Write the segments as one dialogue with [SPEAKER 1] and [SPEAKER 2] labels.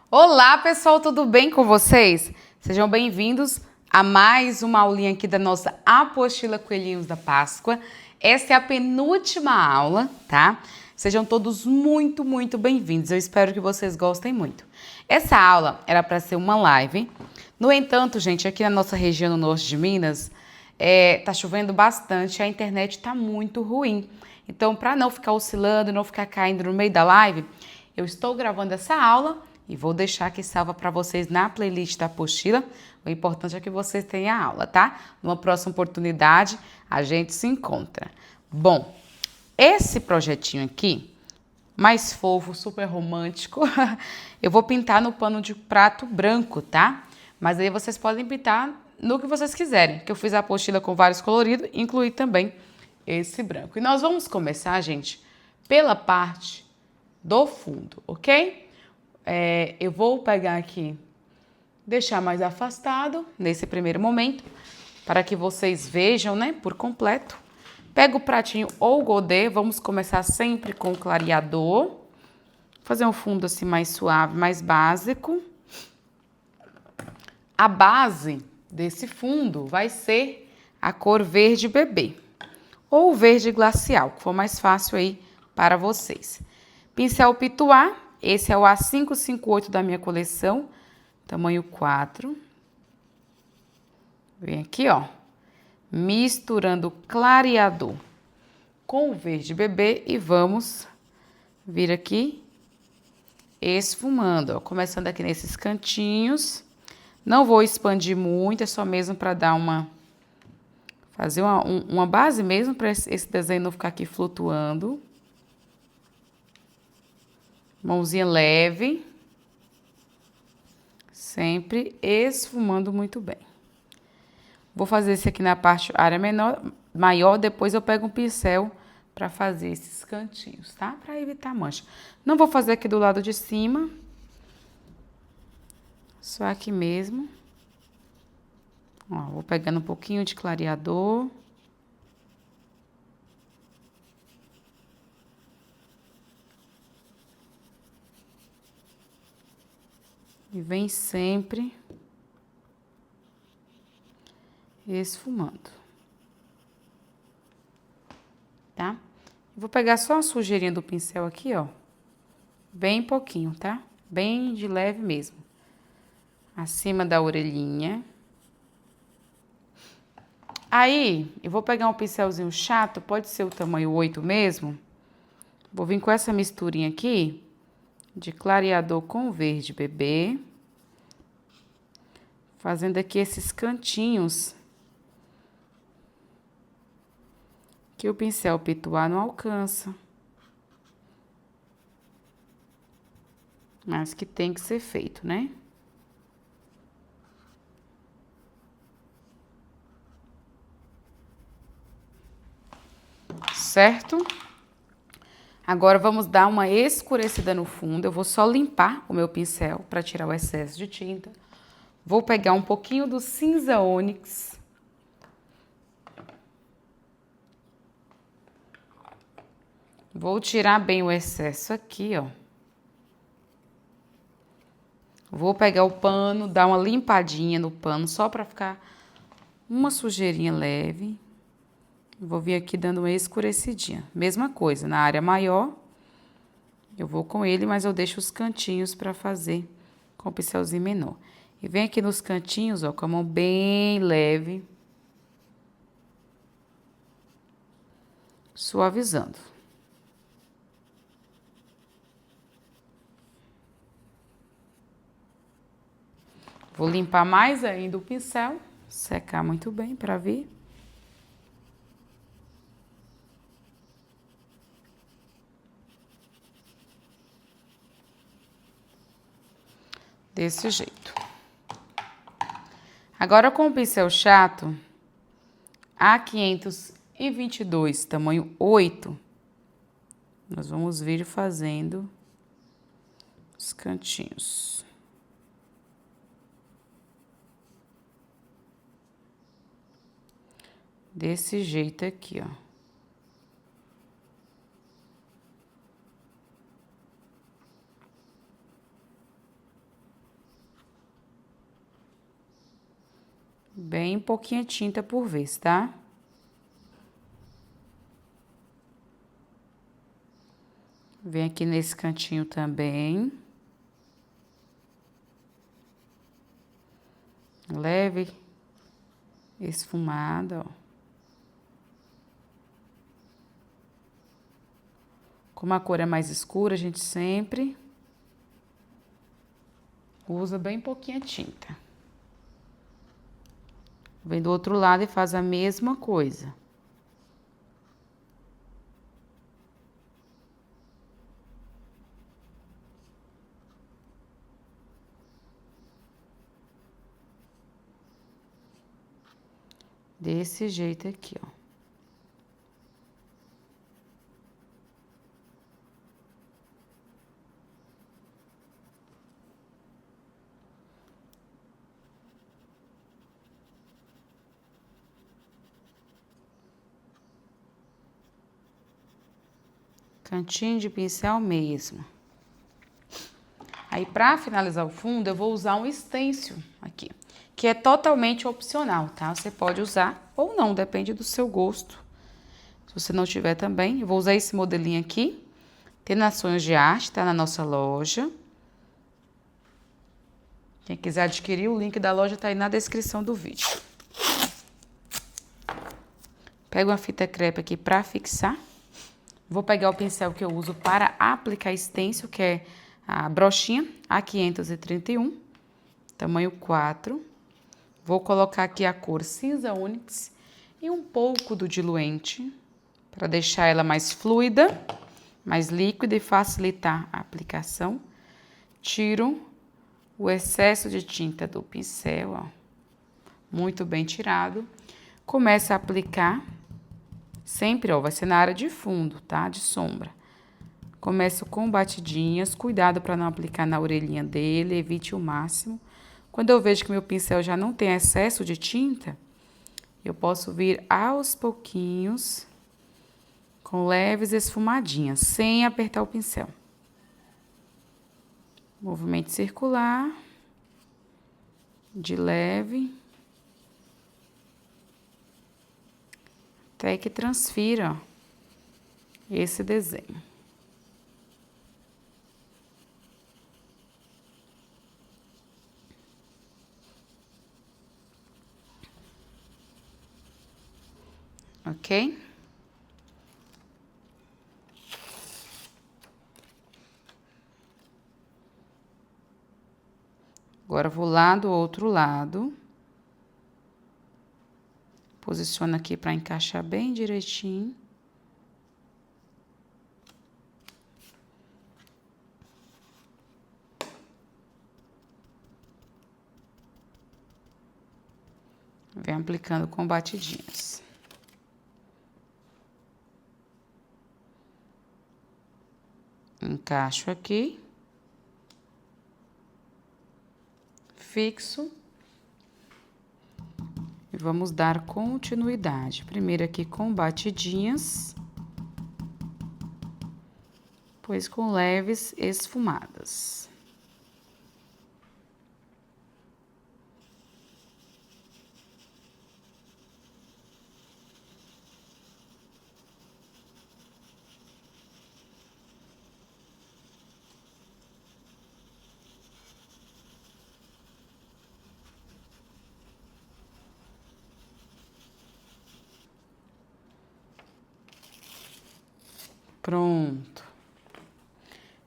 [SPEAKER 1] Olá, pessoal, tudo bem com vocês? Sejam bem-vindos a mais uma aulinha aqui da nossa apostila Coelhinhos da Páscoa. Essa é a penúltima aula, tá? Sejam todos muito bem-vindos. Eu espero que vocês gostem muito. Essa aula era para ser uma live. No entanto, gente, aqui na nossa região no norte de Minas, tá chovendo bastante, a internet tá muito ruim. Então, para não ficar oscilando, não ficar caindo no meio da live, eu estou gravando essa aula e vou deixar aqui salva para vocês na playlist da apostila. O importante é que vocês tenham a aula, tá? Numa próxima oportunidade, a gente se encontra. Bom, esse projetinho aqui, mais fofo, super romântico, eu vou pintar no pano de prato branco, tá? Mas aí vocês podem pintar no que vocês quiserem, que eu fiz a apostila com vários coloridos, incluí também esse branco. E nós vamos começar, gente, pela parte do fundo, ok? Eu vou pegar aqui, deixar mais afastado nesse primeiro momento, para que vocês vejam, né, por completo. Pega o pratinho ou o godê, vamos começar sempre com o clareador. Fazer um fundo assim mais suave, mais básico. A base desse fundo vai ser a cor verde bebê, ou verde glacial, que for mais fácil aí para vocês. Pincel pituá, esse é o A558 da minha coleção, tamanho 4. Vem aqui, ó, misturando o clareador com o verde bebê e vamos vir aqui esfumando, ó, começando aqui nesses cantinhos. Não vou expandir muito, é só mesmo para dar fazer uma base mesmo para esse desenho não ficar aqui flutuando. Mãozinha leve, sempre esfumando muito bem. Vou fazer esse aqui na parte área maior, depois eu pego um pincel para fazer esses cantinhos, tá? Para evitar mancha. Não vou fazer aqui do lado de cima, só aqui mesmo. Ó, vou pegando um pouquinho de clareador. E vem sempre esfumando, tá? Vou pegar só a sujeirinha do pincel aqui, ó, bem pouquinho, tá? Bem de leve mesmo, acima da orelhinha. Aí, eu vou pegar um pincelzinho chato, pode ser o tamanho 8 mesmo. Vou vir com essa misturinha aqui de clareador com verde bebê, fazendo aqui esses cantinhos que o pincel pituá não alcança, mas que tem que ser feito, né? Certo? Agora vamos dar uma escurecida no fundo. Eu vou só limpar o meu pincel para tirar o excesso de tinta. Vou pegar um pouquinho do cinza ônix. Vou tirar bem o excesso aqui, ó. Vou pegar o pano, dar uma limpadinha no pano, só para ficar uma sujeirinha leve. Vou vir aqui dando uma escurecidinha. Mesma coisa, na área maior, eu vou com ele, mas eu deixo os cantinhos para fazer com o pincelzinho menor. E vem aqui nos cantinhos, ó, com a mão bem leve, suavizando. Vou limpar mais ainda o pincel, secar muito bem para vir. Desse jeito. Agora com o pincel chato, A522, tamanho 8, nós vamos vir fazendo os cantinhos. Desse jeito aqui, ó. Bem pouquinha tinta por vez, tá? Vem aqui nesse cantinho também. Leve, esfumada, ó. Como a cor é mais escura, a gente sempre usa bem pouquinha tinta. Vem do outro lado e faz a mesma coisa. Desse jeito aqui, ó. Cantinho de pincel mesmo. Aí, pra finalizar o fundo, eu vou usar um stencil aqui, que é totalmente opcional, tá? Você pode usar ou não, depende do seu gosto. Se você não tiver também, eu vou usar esse modelinho aqui. Tem na Sonhos de Arte, tá na nossa loja. Quem quiser adquirir, o link da loja tá aí na descrição do vídeo. Pego uma fita crepe aqui pra fixar. Vou pegar o pincel que eu uso para aplicar stencil, que é a brochinha A531, tamanho 4. Vou colocar aqui a cor cinza ônix e um pouco do diluente, para deixar ela mais fluida, mais líquida e facilitar a aplicação. Tiro o excesso de tinta do pincel, ó, muito bem tirado. Começo a aplicar, sempre, ó, vai ser na área de fundo, tá? De sombra. Começo com batidinhas, cuidado para não aplicar na orelhinha dele, evite o máximo. Quando eu vejo que meu pincel já não tem excesso de tinta, eu posso vir aos pouquinhos, com leves esfumadinhas, sem apertar o pincel. Movimento circular, de leve, até que transfira, ó, esse desenho. Ok? Agora, vou lá do outro lado. Posiciono aqui para encaixar bem direitinho. Vem aplicando com batidinhas. Encaixo aqui. Fixo. E vamos dar continuidade. Primeiro aqui com batidinhas. Depois com leves esfumadas. Pronto.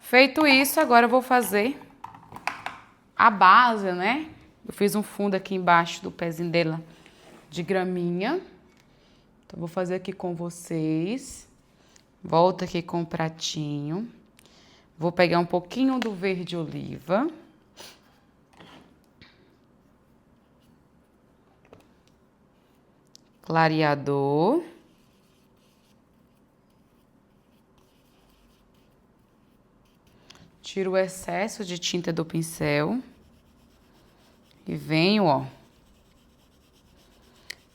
[SPEAKER 1] Feito isso, agora eu vou fazer a base, né? Eu fiz um fundo aqui embaixo do pezinho dela de graminha. Então, vou fazer aqui com vocês. Volto aqui com o pratinho. Vou pegar um pouquinho do verde oliva. Clareador. Tiro o excesso de tinta do pincel. E venho, ó,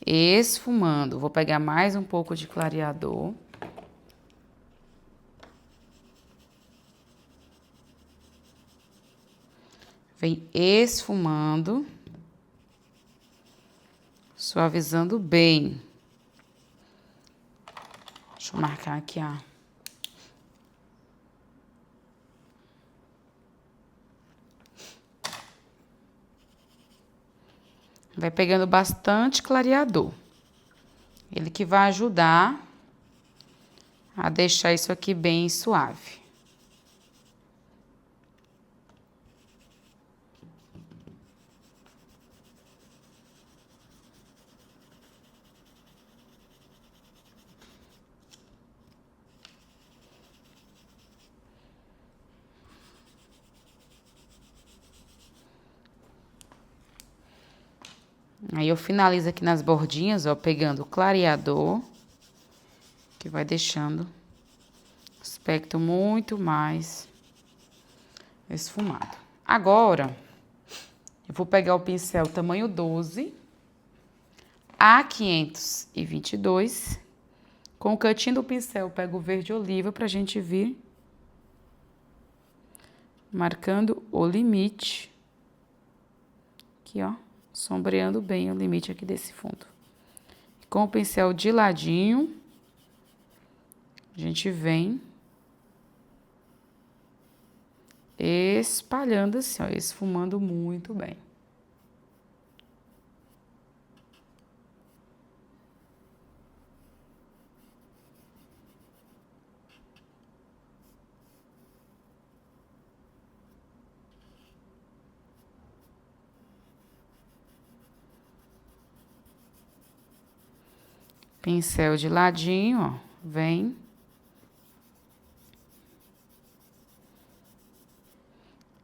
[SPEAKER 1] esfumando. Vou pegar mais um pouco de clareador. Vem esfumando. suavizando bem. Deixa eu marcar aqui, ó. Vai pegando bastante clareador. Ele que vai ajudar a deixar isso aqui bem suave. Aí eu finalizo aqui nas bordinhas, ó, pegando o clareador, que vai deixando o aspecto muito mais esfumado. Agora, eu vou pegar o pincel tamanho 12, A522, com o cantinho do pincel, eu pego o verde oliva pra gente vir marcando o limite, aqui, ó. Sombreando bem o limite aqui desse fundo. Com o pincel de ladinho, a gente vem espalhando assim, ó, esfumando muito bem. Pincel de ladinho, ó, vem.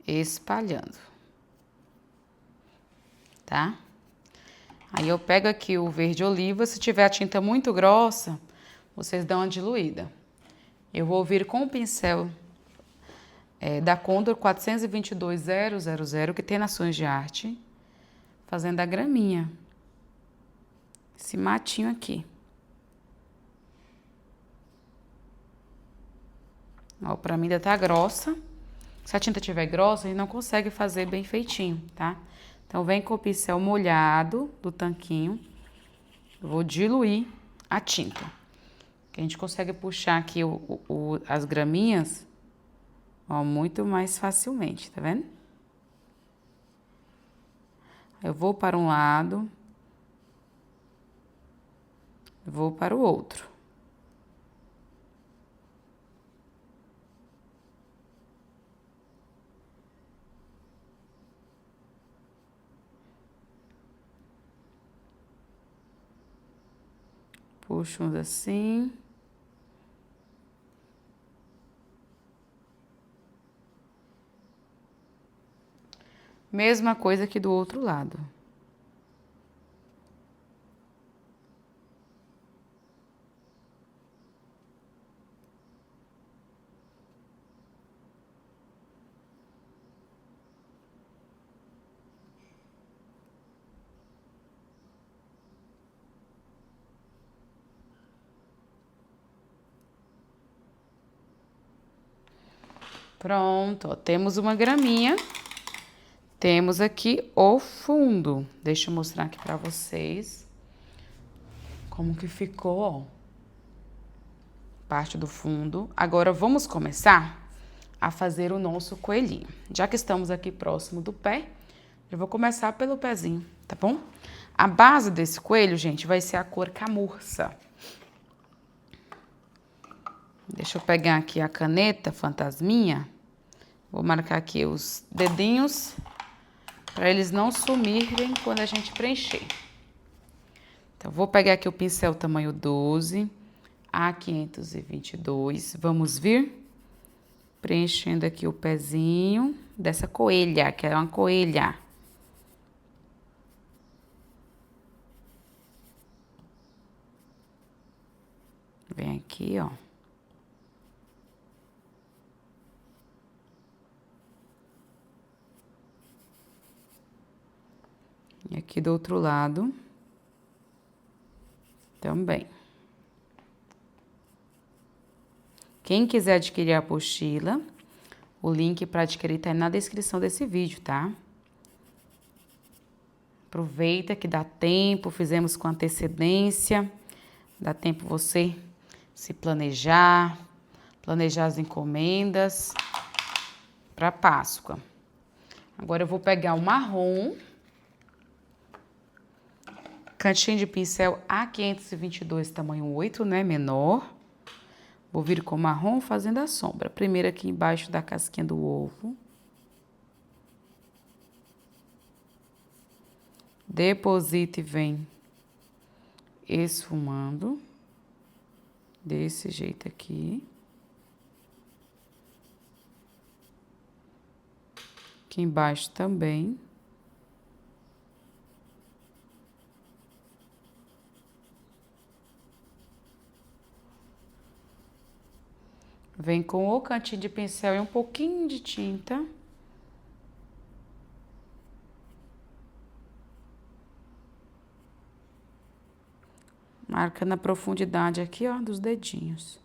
[SPEAKER 1] Espalhando. Tá? Aí eu pego aqui o verde oliva, se tiver a tinta muito grossa, vocês dão uma diluída. Eu vou vir com o pincel da Condor 422000, que tem Nações de Arte, fazendo a graminha. Esse matinho aqui. Ó, pra mim ainda tá grossa. Se a tinta tiver grossa, a gente não consegue fazer bem feitinho, tá? Então, vem com o pincel molhado do tanquinho. Eu vou diluir a tinta. Que a gente consegue puxar aqui as graminhas, ó, muito mais facilmente, tá vendo? Eu vou para um lado, vou para o outro. Puxo uns assim. Mesma coisa aqui do outro lado. Pronto, ó, temos uma graminha. Temos aqui o fundo. Deixa eu mostrar aqui pra vocês como que ficou, ó. Parte do fundo. Agora, vamos começar a fazer o nosso coelhinho. Já que estamos aqui próximo do pé, eu vou começar pelo pezinho, tá bom? A base desse coelho, gente, vai ser a cor camurça. Deixa eu pegar aqui a caneta fantasminha. Vou marcar aqui os dedinhos para eles não sumirem quando a gente preencher. Então, vou pegar aqui o pincel tamanho 12, A522. Vamos vir preenchendo aqui o pezinho dessa coelha, que é uma coelha. Vem aqui, ó. E aqui do outro lado também. Quem quiser adquirir a apostila, o link para adquirir tá aí na descrição desse vídeo, tá? Aproveita que dá tempo, fizemos com antecedência. Dá tempo você se planejar as encomendas para Páscoa. Agora eu vou pegar o marrom, cantinho de pincel A522, tamanho 8, né, menor. Vou vir com o marrom fazendo a sombra. Primeiro aqui embaixo da casquinha do ovo. Deposita e vem esfumando. Desse jeito aqui. Aqui embaixo também. Vem com o cantinho de pincel e um pouquinho de tinta. Marca na profundidade aqui, ó, dos dedinhos.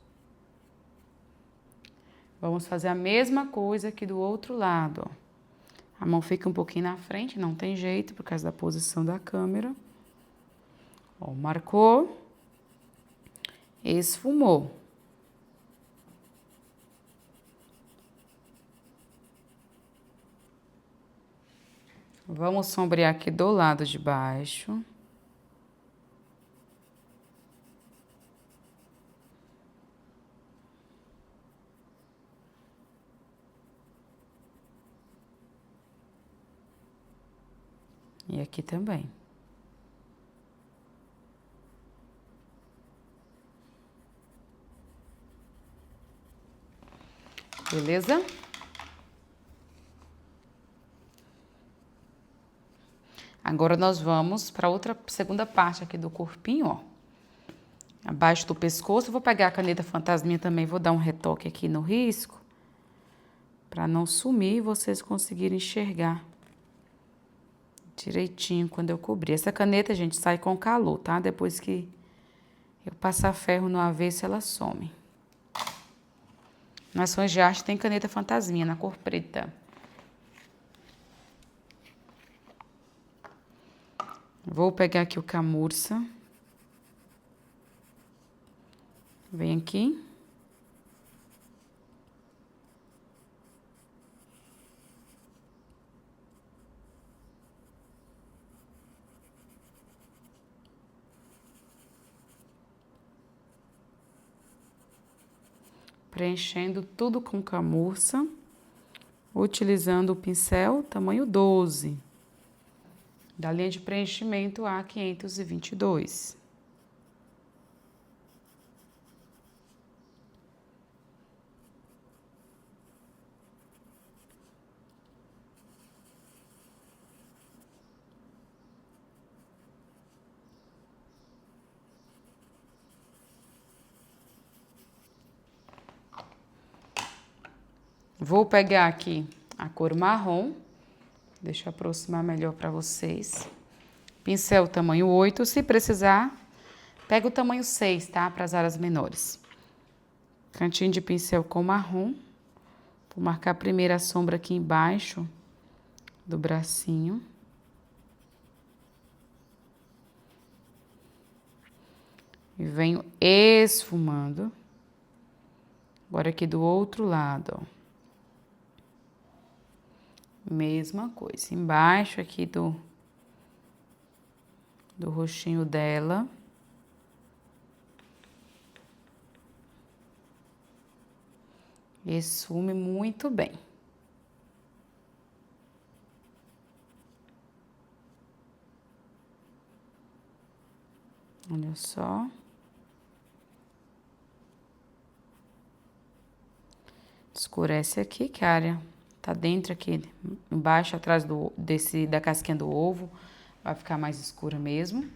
[SPEAKER 1] Vamos fazer a mesma coisa aqui do outro lado, ó. A mão fica um pouquinho na frente, não tem jeito, por causa da posição da câmera. Ó, marcou, esfumou. Vamos sombrear aqui do lado de baixo. E aqui também. Beleza? Agora nós vamos para outra segunda parte aqui do corpinho, ó. Abaixo do pescoço, eu vou pegar a caneta fantasminha também, vou dar um retoque aqui no risco, para não sumir e vocês conseguirem enxergar direitinho quando eu cobrir. Essa caneta, gente, sai com calor, tá? Depois que eu passar ferro no avesso, ela some. Nas Sons de Arte tem caneta fantasminha na cor preta. Vou pegar aqui o camurça. Vem aqui. Preenchendo tudo com camurça, utilizando o pincel tamanho 12, da linha de preenchimento A522. Vou pegar aqui a cor marrom, deixa eu aproximar melhor para vocês. Pincel tamanho 8, se precisar, pega o tamanho 6, tá? Para as áreas menores. Cantinho de pincel com marrom. Vou marcar primeiro a sombra aqui embaixo do bracinho. E venho esfumando. Agora aqui do outro lado, ó. Mesma coisa, embaixo aqui do rostinho dela. Esfume muito bem. Olha só. Escurece aqui, que a área tá dentro aqui, embaixo, atrás da casquinha do ovo. Vai ficar mais escura mesmo.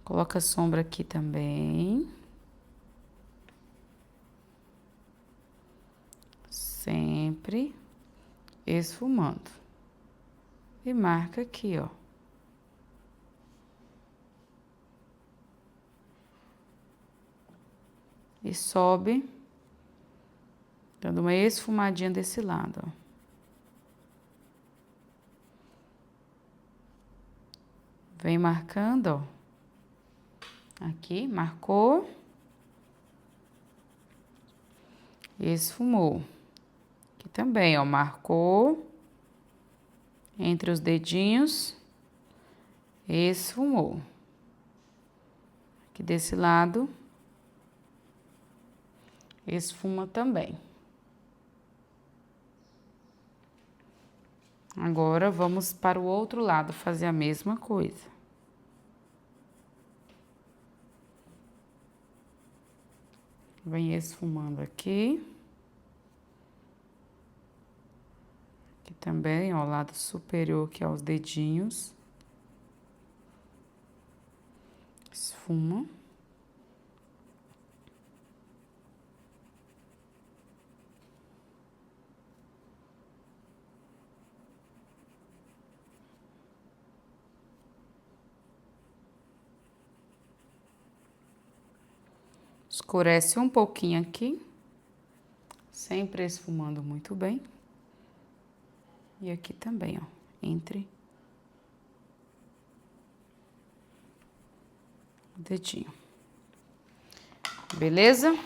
[SPEAKER 1] Coloca a sombra aqui também. Sempre esfumando. E marca aqui, ó. E sobe, dando uma esfumadinha desse lado, ó. Vem marcando, ó. Aqui, marcou. Esfumou. Aqui também, ó, marcou. Entre os dedinhos. Esfumou. Aqui desse lado. Esfuma também. Agora, vamos para o outro lado fazer a mesma coisa. Vem esfumando aqui. Aqui também, ó, o lado superior, que é os dedinhos. Esfuma. Escurece um pouquinho aqui, sempre esfumando muito bem. E aqui também, ó, entre o dedinho. Beleza?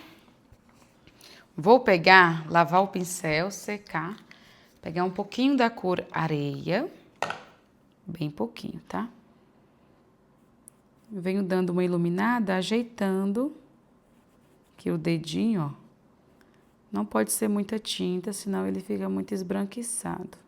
[SPEAKER 1] Vou pegar, lavar o pincel, secar, pegar um pouquinho da cor areia, bem pouquinho, tá? Venho dando uma iluminada, ajeitando que o dedinho, ó, não pode ser muita tinta, senão ele fica muito esbranquiçado.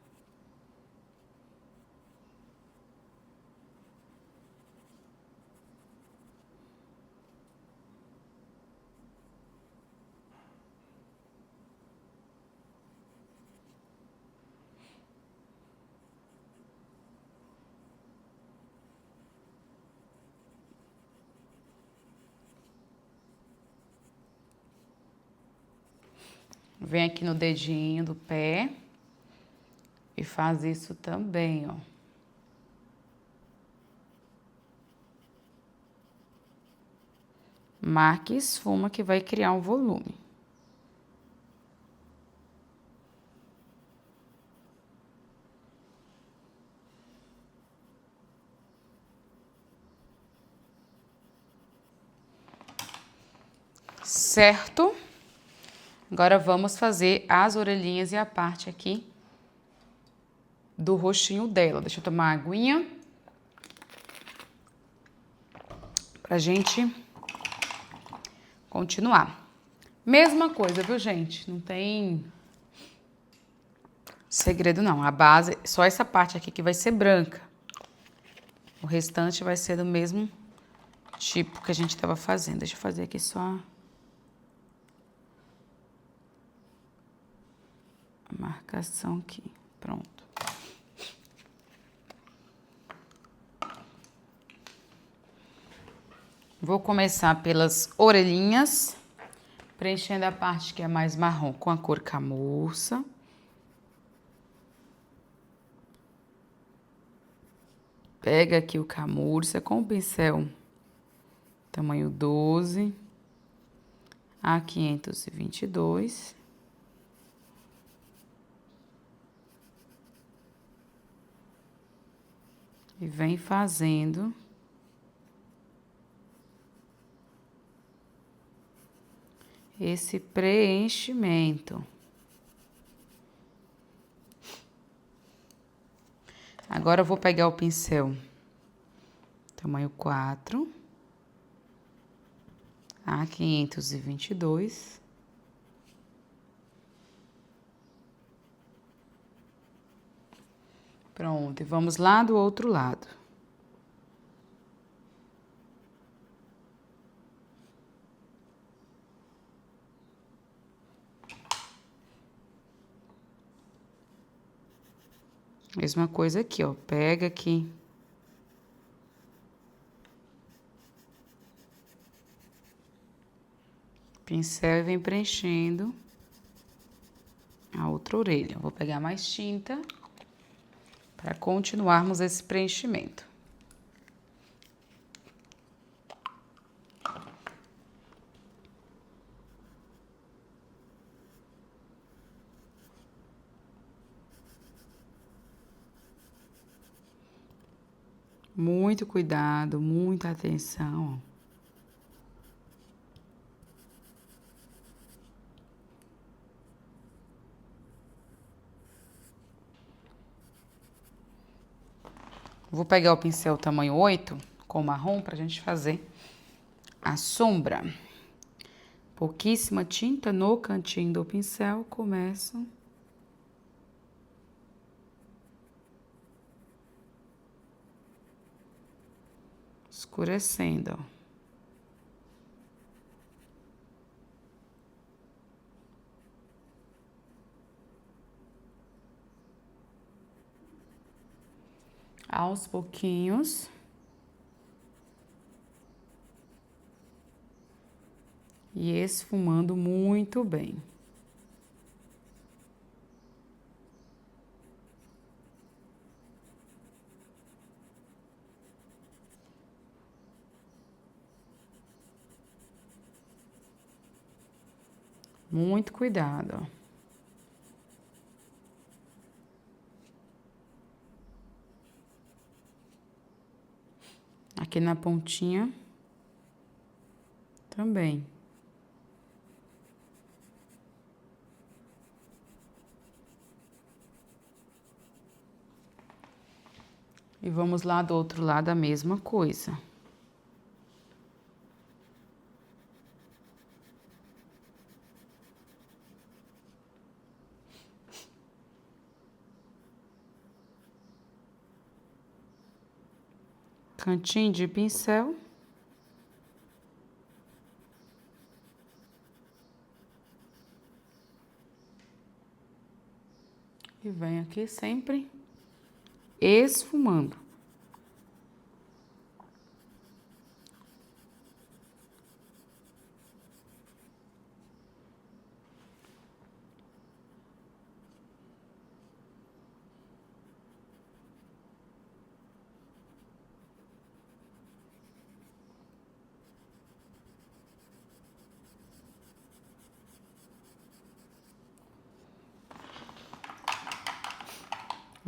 [SPEAKER 1] Vem aqui no dedinho do pé e faz isso também, ó. Marque e esfuma que vai criar um volume. Certo? Agora vamos fazer as orelhinhas e a parte aqui do rostinho dela. Deixa eu tomar uma aguinha pra gente continuar. Mesma coisa, viu, gente? Não tem segredo, não. A base, só essa parte aqui que vai ser branca. O restante vai ser do mesmo tipo que a gente tava fazendo. Deixa eu fazer aqui só a marcação aqui. Pronto. Vou começar pelas orelhinhas, preenchendo a parte que é mais marrom com a cor camurça. Pega aqui o camurça com o pincel tamanho 12, A522. E vem fazendo esse preenchimento. Agora eu vou pegar o pincel tamanho 4, A522. Pronto, e vamos lá do outro lado. Mesma coisa aqui, ó, pega aqui. Pincel e vem preenchendo a outra orelha. Vou pegar mais tinta para continuarmos esse preenchimento. Muito cuidado, muita atenção, ó. Vou pegar o pincel tamanho 8 com marrom pra gente fazer a sombra. Pouquíssima tinta no cantinho do pincel, começo escurecendo, ó. Aos pouquinhos. E esfumando muito bem. Muito cuidado, ó. Aqui na pontinha também. E vamos lá do outro lado a mesma coisa. Cantinho de pincel. E vem aqui sempre esfumando.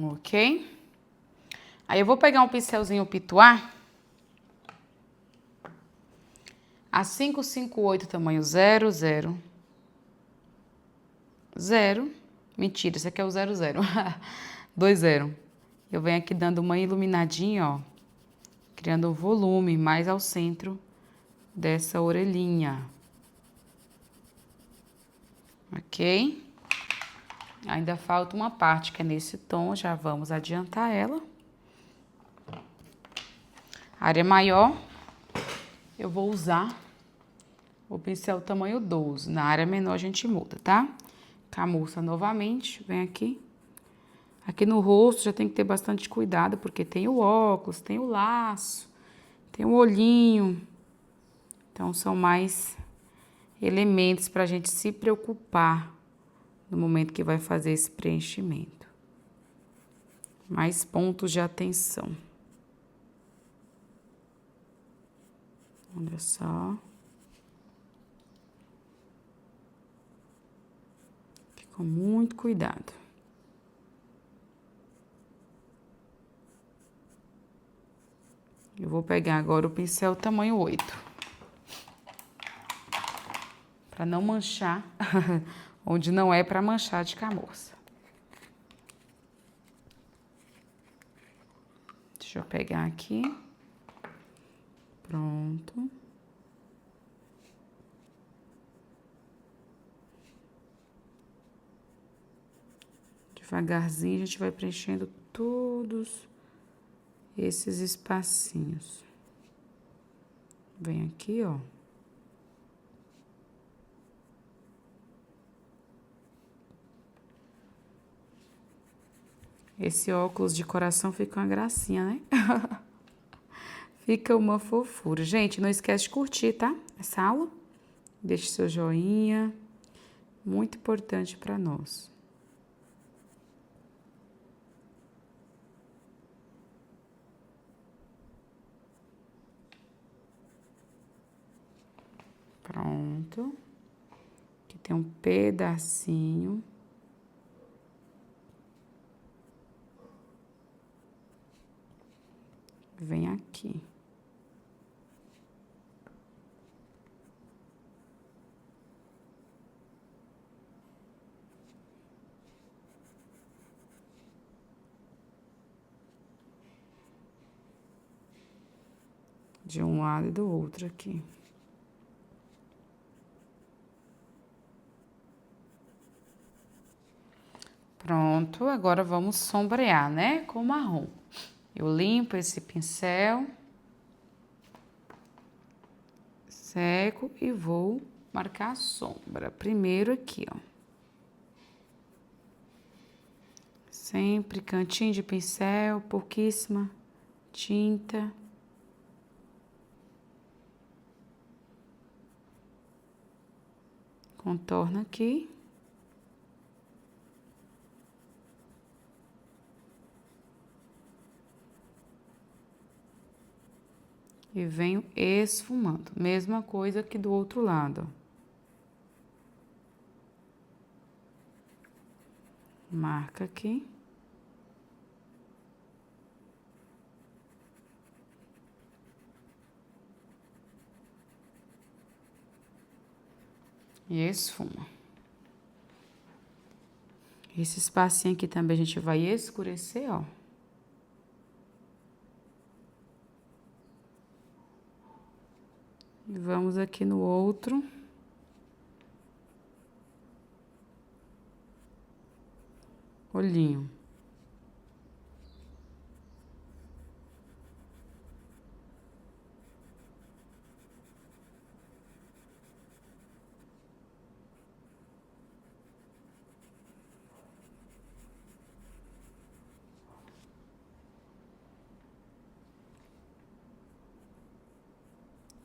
[SPEAKER 1] Ok? Aí eu vou pegar um pincelzinho pituar. A 558, tamanho 0, 0. 0. Mentira, esse aqui é o 00. 2, 0. Eu venho aqui dando uma iluminadinha, ó. Criando um volume mais ao centro dessa orelhinha. Ok? Ainda falta uma parte que é nesse tom, já vamos adiantar ela. Área maior, eu vou usar o pincel tamanho 12. Na área menor a gente muda, tá? Camurça novamente, vem aqui. Aqui no rosto já tem que ter bastante cuidado, porque tem o óculos, tem o laço, tem o olhinho. Então, são mais elementos pra gente se preocupar no momento que vai fazer esse preenchimento. Mais pontos de atenção. Olha só. Com muito cuidado. Eu vou pegar agora o pincel tamanho 8. Para não manchar, onde não é para manchar de camurça. Deixa eu pegar aqui. Pronto. Devagarzinho a gente vai preenchendo todos esses espacinhos. Vem aqui, ó. Esse óculos de coração fica uma gracinha, né? Fica uma fofura. Gente, não esquece de curtir, tá? Essa aula. Deixe seu joinha. Muito importante para nós. Pronto. Aqui tem um pedacinho. vem aqui. De um lado e do outro aqui. Pronto, agora vamos sombrear, né? Com marrom. Eu limpo esse pincel, seco e vou marcar a sombra. Primeiro aqui, ó. Sempre cantinho de pincel, pouquíssima tinta. Contorno aqui. E venho esfumando. Mesma coisa aqui do outro lado, ó. Marca aqui. E esfuma. Esse espacinho aqui também a gente vai escurecer, ó. E vamos aqui no outro. Olhinho.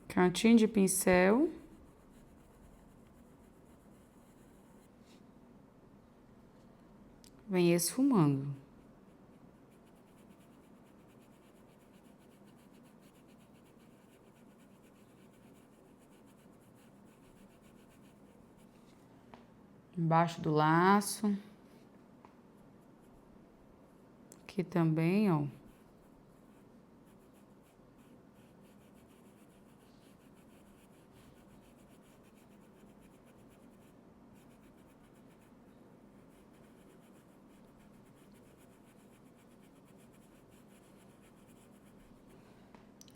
[SPEAKER 1] Cantinho de pincel. Vem esfumando. Embaixo do laço. Aqui também, ó.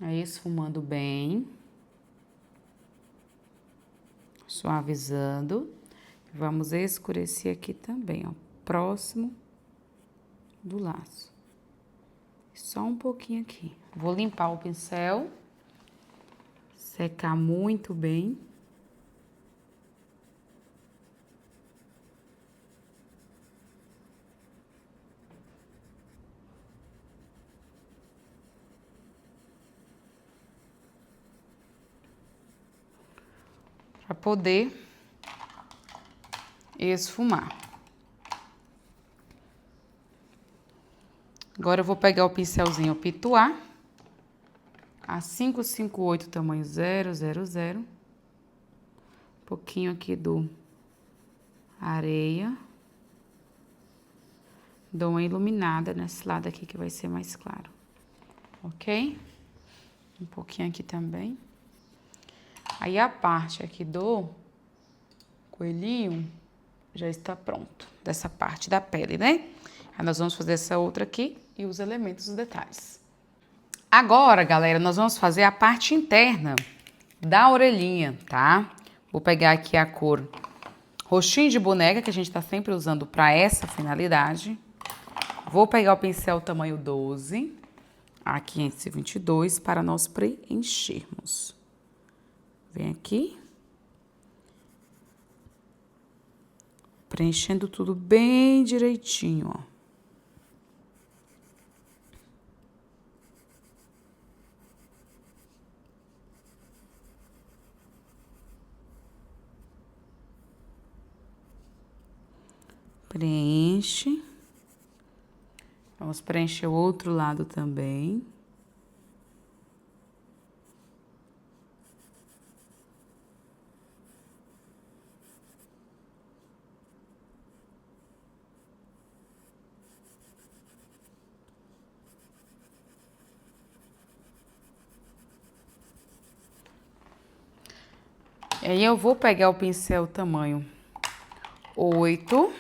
[SPEAKER 1] Aí, esfumando bem. Suavizando. Vamos escurecer aqui também, ó. Próximo do laço. Só um pouquinho aqui. Vou limpar o pincel. Secar muito bem. Para poder esfumar. Agora eu vou pegar o pincelzinho Pituá, a 558 tamanho 000, um pouquinho aqui do areia, dou uma iluminada nesse lado aqui que vai ser mais claro, ok? Um pouquinho aqui também. Aí a parte aqui do coelhinho já está pronto, dessa parte da pele, né? Aí nós vamos fazer essa outra aqui e os elementos, os detalhes. Agora, galera, nós vamos fazer a parte interna da orelhinha, tá? Vou pegar aqui a cor roxinho de boneca, que a gente tá sempre usando para essa finalidade. Vou pegar o pincel tamanho 12, a 522, para nós preenchermos. Vem aqui. Preenchendo tudo bem direitinho, ó. Preenche. Vamos preencher o outro lado também. E aí eu vou pegar o pincel tamanho 8,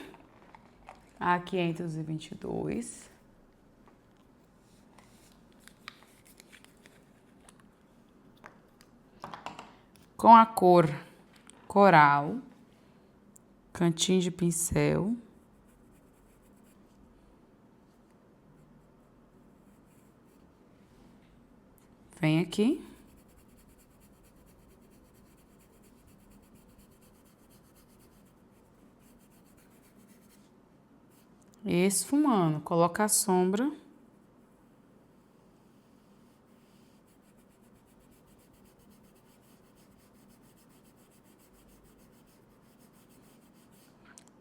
[SPEAKER 1] a 522. Com a cor coral, cantinho de pincel. Vem aqui. Esfumando, coloca a sombra.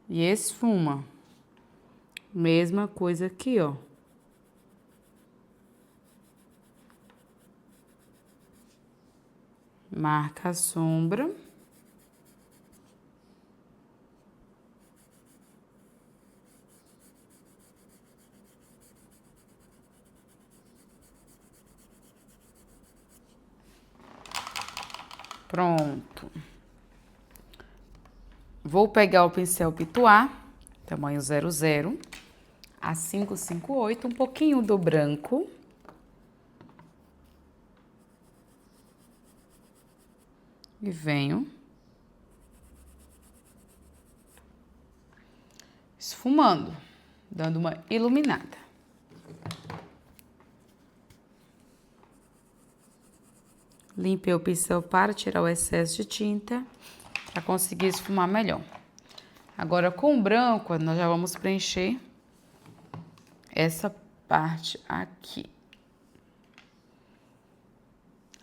[SPEAKER 1] E esfuma. Mesma coisa aqui, ó. Marca a sombra. Pronto. Vou pegar o pincel Pituá, tamanho 00, a 558, um pouquinho do branco. E venho esfumando, dando uma iluminada. Limpei o pincel para tirar o excesso de tinta, para conseguir esfumar melhor. Agora, com o branco, nós já vamos preencher essa parte aqui.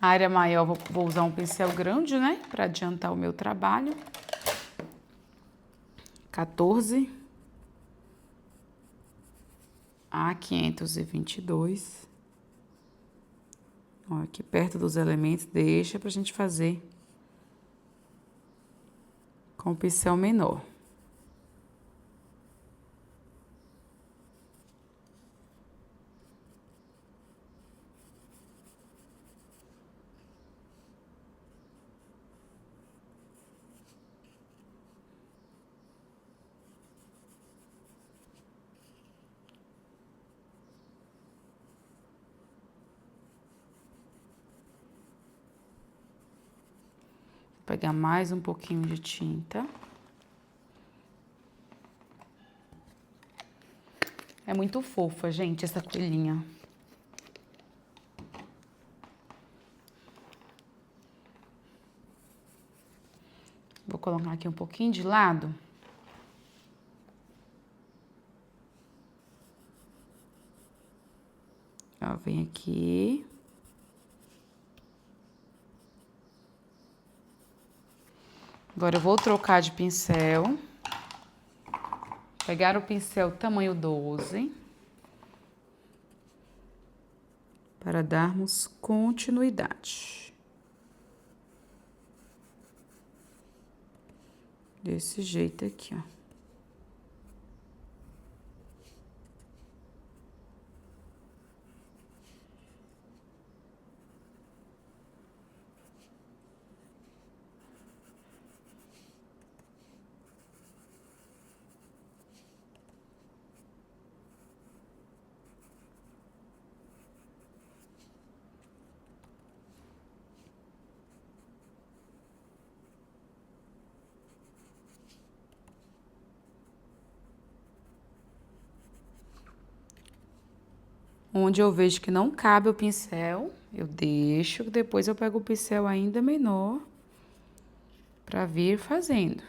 [SPEAKER 1] A área maior, vou usar um pincel grande, né? Para adiantar o meu trabalho. 14. A 522. Ó, aqui perto dos elementos, deixa pra gente fazer com o pincel menor. Vou pegar mais um pouquinho de tinta. É muito fofa, gente, essa coelhinha. Vou colocar aqui um pouquinho de lado. Ó, vem aqui. Agora eu vou trocar de pincel. Pegar o pincel tamanho 12. Para darmos continuidade. Desse jeito aqui, ó. Onde eu vejo que não cabe o pincel, eu deixo, depois eu pego o pincel ainda menor para vir fazendo.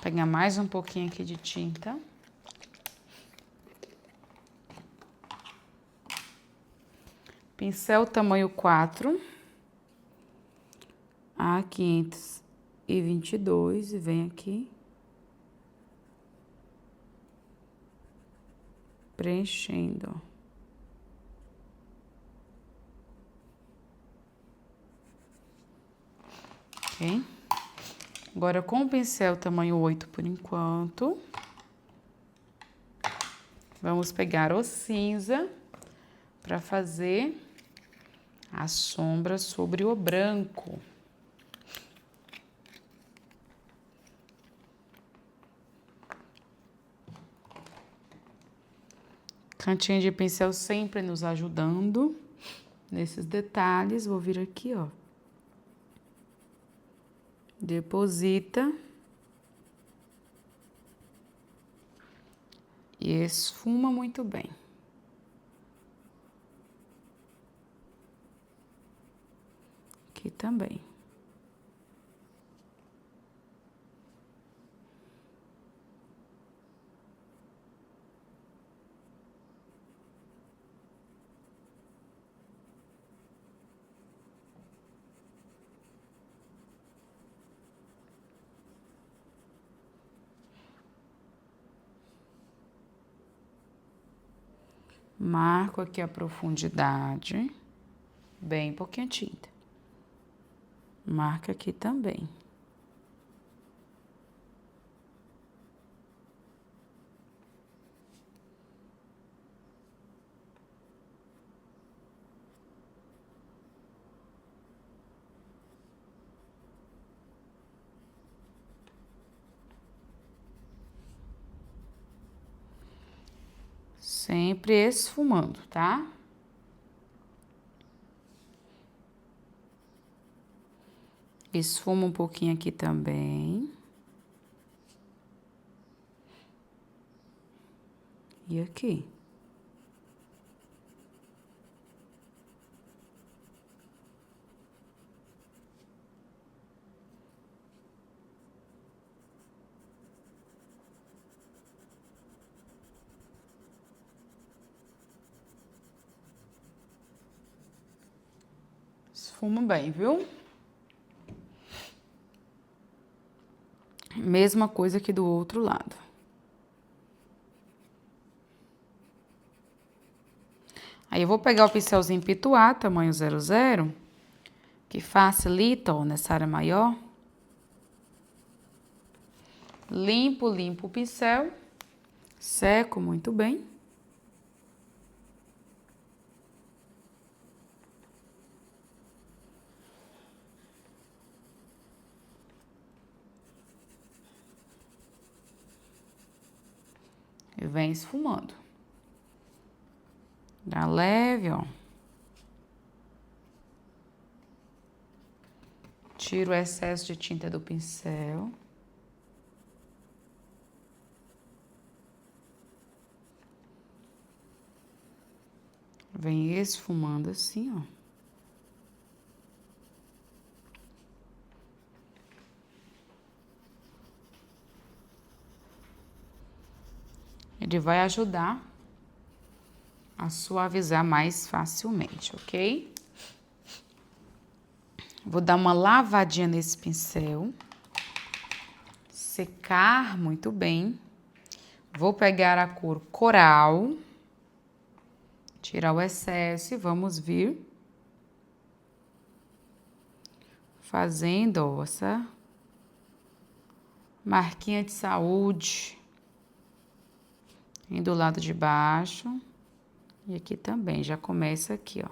[SPEAKER 1] Pegar mais um pouquinho aqui de tinta. Pincel tamanho 4. A 522 e vem aqui. preenchendo. Ok? Agora, com o pincel tamanho 8 por enquanto, vamos pegar o cinza para fazer a sombra sobre o branco. Cantinho de pincel sempre nos ajudando nesses detalhes. Vou vir aqui, ó. Deposita. E esfuma muito bem. Aqui também. Marco aqui a profundidade, bem pouquinha tinta. Marca aqui também. Sempre esfumando, tá? Esfuma um pouquinho aqui também. E aqui. Esfuma bem, viu? Mesma coisa aqui do outro lado. Aí, eu vou pegar o pincelzinho Pituá, tamanho 00, que facilita, ó, nessa área maior. Limpo o pincel. Seco muito bem. E vem esfumando. Dá leve, ó. Tiro o excesso de tinta do pincel. Vem esfumando assim, ó. Ele vai ajudar a suavizar mais facilmente, ok? Vou dar uma lavadinha nesse pincel. Secar muito bem. Vou pegar a cor coral. Tirar o excesso e vamos vir fazendo, ó, essa marquinha de saúde. Do lado de baixo. E aqui também, já começa aqui, ó.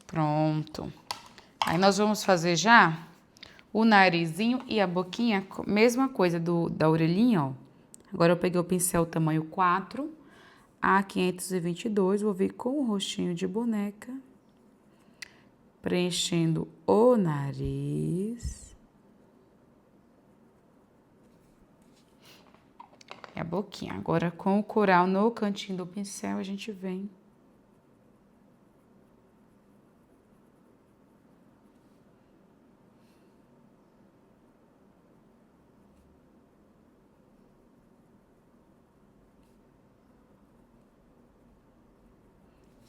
[SPEAKER 1] Pronto. Aí, nós vamos fazer já o narizinho e a boquinha, mesma coisa da orelhinha, ó. Agora, eu peguei o pincel tamanho 4, A522, vou vir com o rostinho de boneca, preenchendo o nariz. E a boquinha. Agora, com o coral no cantinho do pincel, a gente vem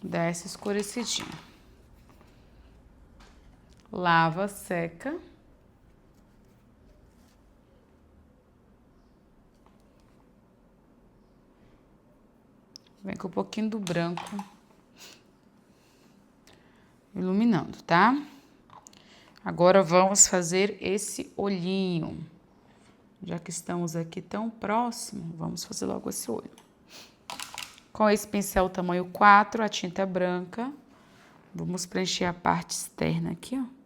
[SPEAKER 1] Dá essa escurecidinha. Lava, seca. Vem com um pouquinho do branco iluminando, tá? Agora vamos fazer esse olhinho. Já que estamos aqui tão próximo, vamos fazer logo esse olho. Com esse pincel tamanho 4, a tinta branca, vamos preencher a parte externa aqui, ó.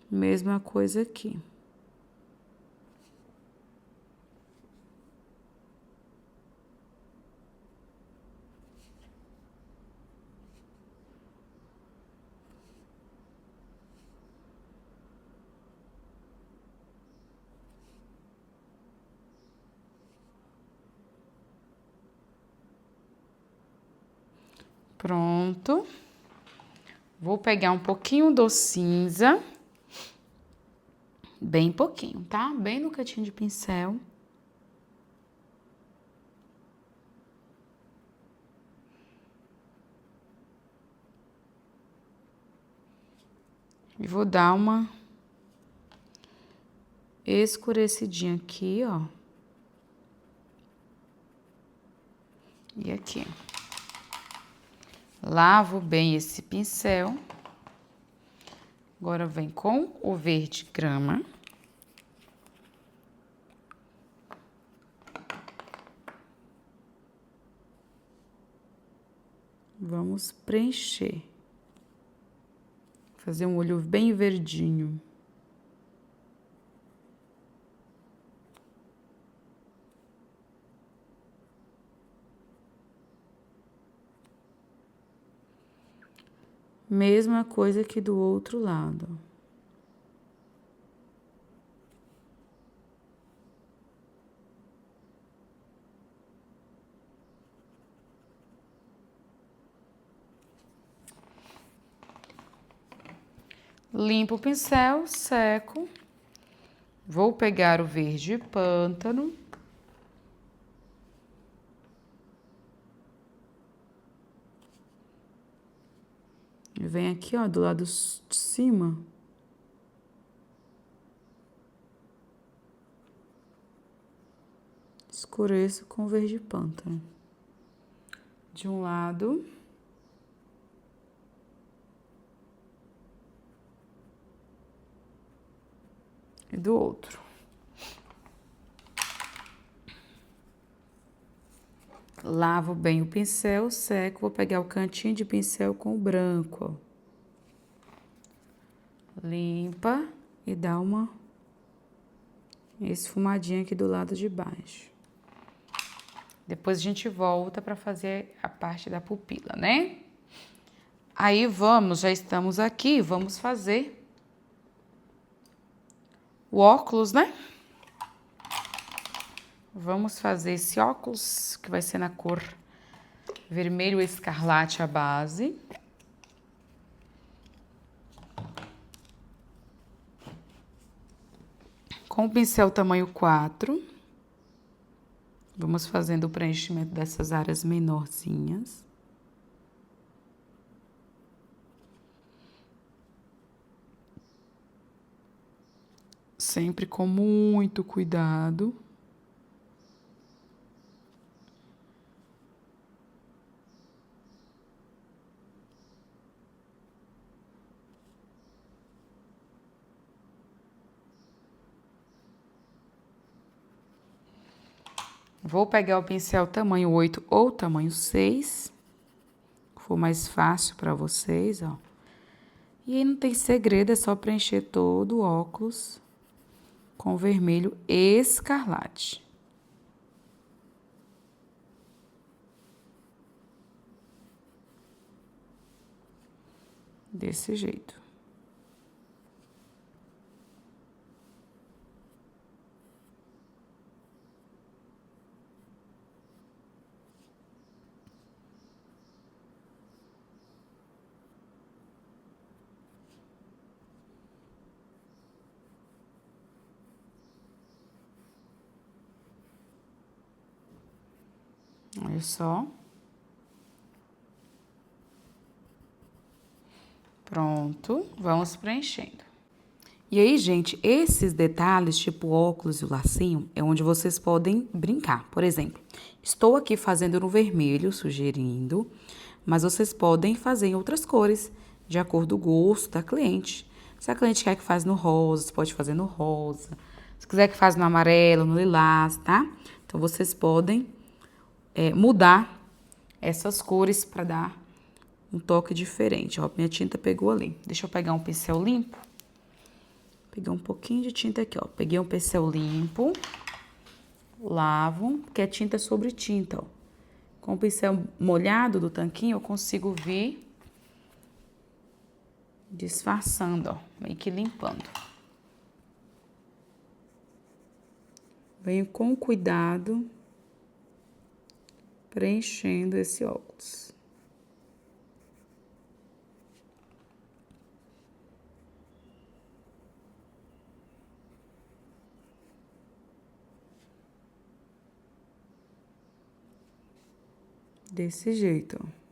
[SPEAKER 1] Mesma coisa aqui. Pronto. Vou pegar um pouquinho do cinza. Bem pouquinho, tá? Bem no cantinho de pincel. E vou dar uma escurecidinha aqui, ó. E aqui. Lavo bem esse pincel. Agora vem com o verde grama. Vamos preencher. Fazer um olho bem verdinho. Mesma coisa que do outro lado. Limpo o pincel, seco. Vou pegar o verde pântano. E vem aqui, ó, do lado de cima. Escureço com verde pântano. De um lado. E do outro. Lavo bem o pincel, seco, vou pegar o cantinho de pincel com o branco, ó. Limpa e dá uma esfumadinha aqui do lado de baixo. Depois a gente volta para fazer a parte da pupila, né? Aí vamos, já estamos aqui, vamos fazer o óculos, né? Vamos fazer esse óculos, que vai ser na cor vermelho escarlate a base. Com o pincel tamanho 4, vamos fazendo o preenchimento dessas áreas menorzinhas. Sempre com muito cuidado. Vou pegar o pincel tamanho 8 ou tamanho 6, que for mais fácil para vocês, ó. E aí não tem segredo, é só preencher todo o óculos com vermelho escarlate. Desse jeito. Olha só. Pronto, vamos preenchendo. E aí, gente, esses detalhes, tipo óculos e o lacinho, é onde vocês podem brincar. Por exemplo, estou aqui fazendo no vermelho, sugerindo, mas vocês podem fazer em outras cores, de acordo com o gosto da cliente. Se a cliente quer que faça no rosa, você pode fazer no rosa. Se quiser que faça no amarelo, no lilás, tá? Então, vocês podem mudar essas cores para dar um toque diferente. Ó, minha tinta pegou ali. Deixa eu pegar um pincel limpo. Pegar um pouquinho de tinta aqui, ó. Peguei um pincel limpo. Lavo, porque é tinta sobre tinta, ó. Com o pincel molhado do tanquinho, eu consigo vir disfarçando, ó. Meio que limpando. Venho com cuidado preenchendo esse óculos. Desse jeito, ó.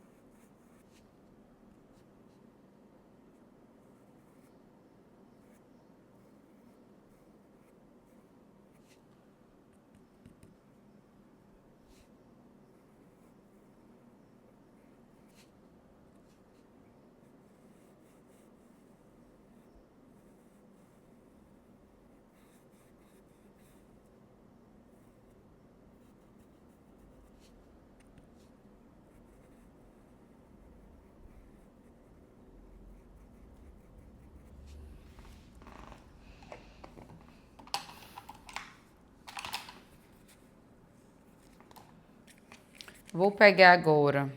[SPEAKER 1] Vou pegar agora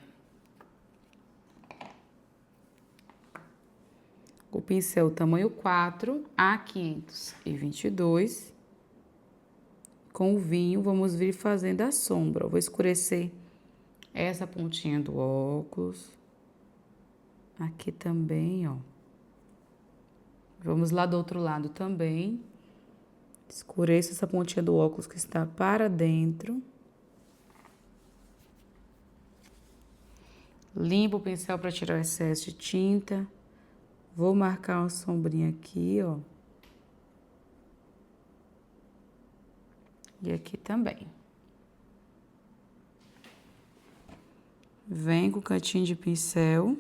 [SPEAKER 1] o pincel tamanho 4, A522. Com o vinho, vamos vir fazendo a sombra. Eu vou escurecer essa pontinha do óculos. Aqui também, ó. Vamos lá do outro lado também. Escureço essa pontinha do óculos que está para dentro. Limpo o pincel para tirar o excesso de tinta. Vou marcar uma sombrinha aqui, ó. E aqui também. Vem com o cantinho de pincel.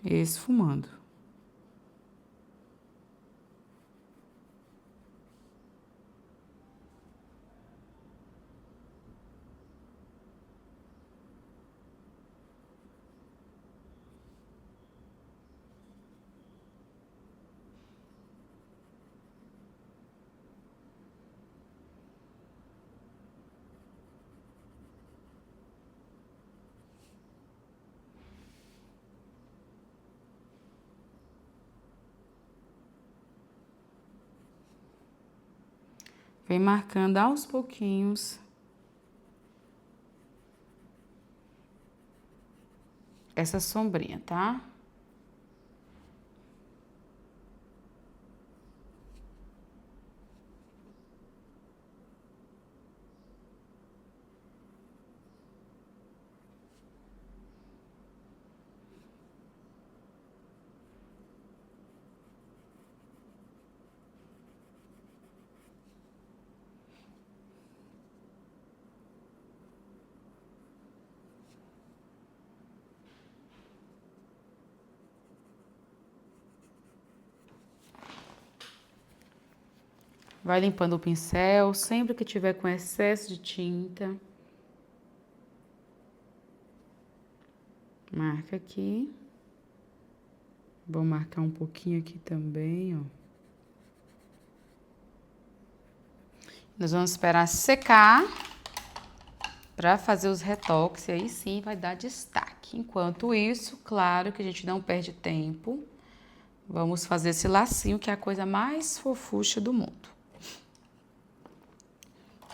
[SPEAKER 1] Esfumando. Vem marcando aos pouquinhos essa sombrinha, tá? Vai limpando o pincel, sempre que tiver com excesso de tinta. Marca aqui. Vou marcar um pouquinho aqui também, ó. Nós vamos esperar secar. para fazer os retoques, e aí sim vai dar destaque. Enquanto isso, claro que a gente não perde tempo. Vamos fazer esse lacinho, que é a coisa mais fofucha do mundo.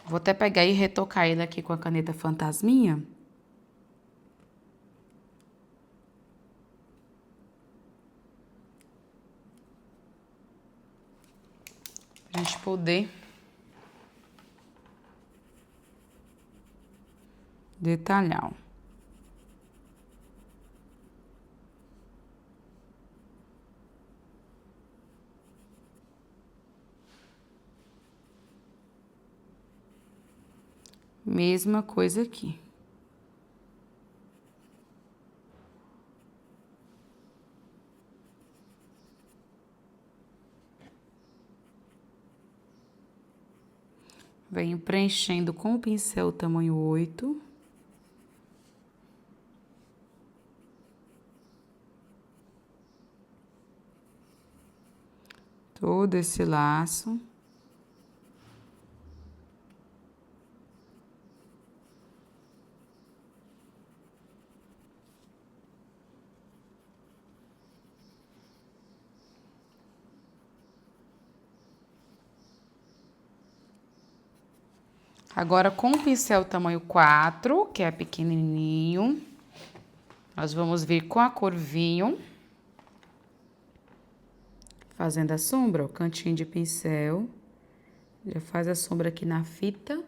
[SPEAKER 1] Vou até pegar e retocar ele aqui com a caneta fantasminha. Pra gente poder detalhar, ó. Mesma coisa aqui. Venho preenchendo com o pincel tamanho 8. Todo esse laço. Agora, com o pincel tamanho 4, que é pequenininho, nós vamos vir com a cor vinho, fazendo a sombra, o cantinho de pincel. Já faz a sombra aqui na fita.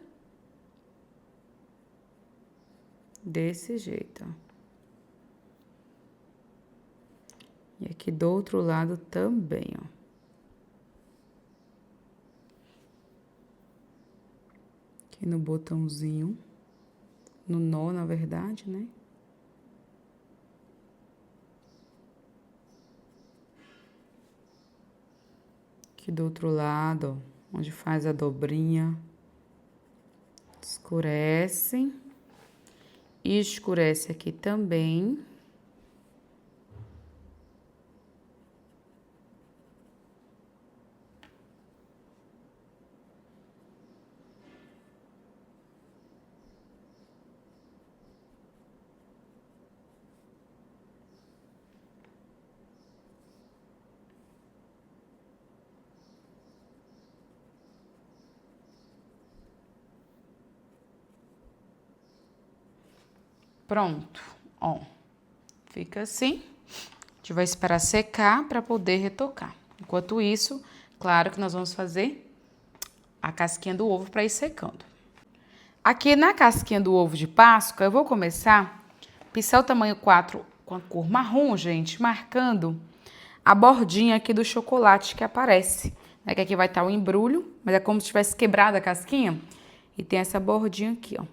[SPEAKER 1] Desse jeito, ó. E aqui do outro lado também, ó. Aqui no botãozinho, no nó, na verdade, né? Aqui do outro lado, ó, onde faz a dobrinha. Escurece. E escurece aqui também. Pronto, ó. Fica assim. A gente vai esperar secar para poder retocar. Enquanto isso, claro que nós vamos fazer a casquinha do ovo para ir secando. Aqui na casquinha do ovo de Páscoa, eu vou começar pincel tamanho 4 com a cor marrom, gente, marcando a bordinha aqui do chocolate que aparece. Né? Que aqui vai estar o embrulho, mas é como se tivesse quebrado a casquinha. E tem essa bordinha aqui, ó.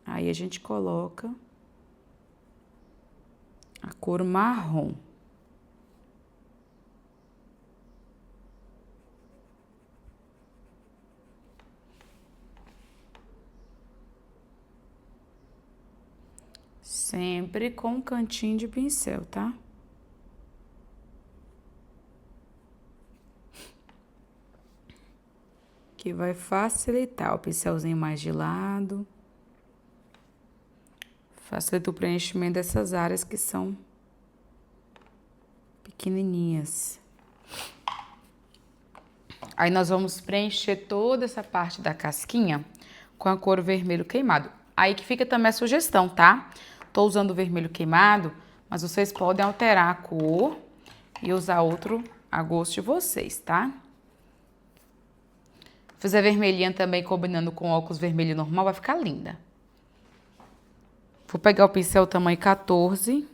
[SPEAKER 1] Aí a gente coloca a cor marrom. Sempre com um cantinho de pincel, tá? Que vai facilitar o pincelzinho mais de lado. Facilita o preenchimento dessas áreas que são pequenininhas. Aí nós vamos preencher toda essa parte da casquinha com a cor vermelho queimado. Aí que fica também a sugestão, tá? Tô usando o vermelho queimado, mas vocês podem alterar a cor e usar outro a gosto de vocês, tá? Fazer vermelhinha também combinando com óculos vermelho normal, vai ficar linda. Vou pegar o pincel tamanho 14,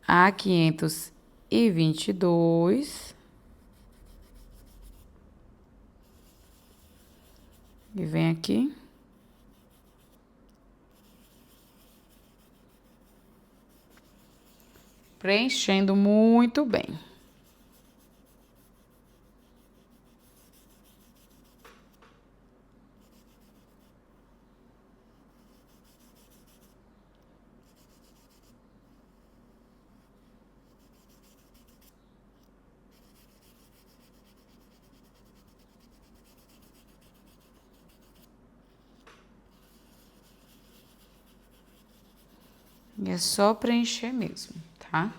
[SPEAKER 1] A522. E vem aqui. Preenchendo muito bem. E é só preencher mesmo, tá?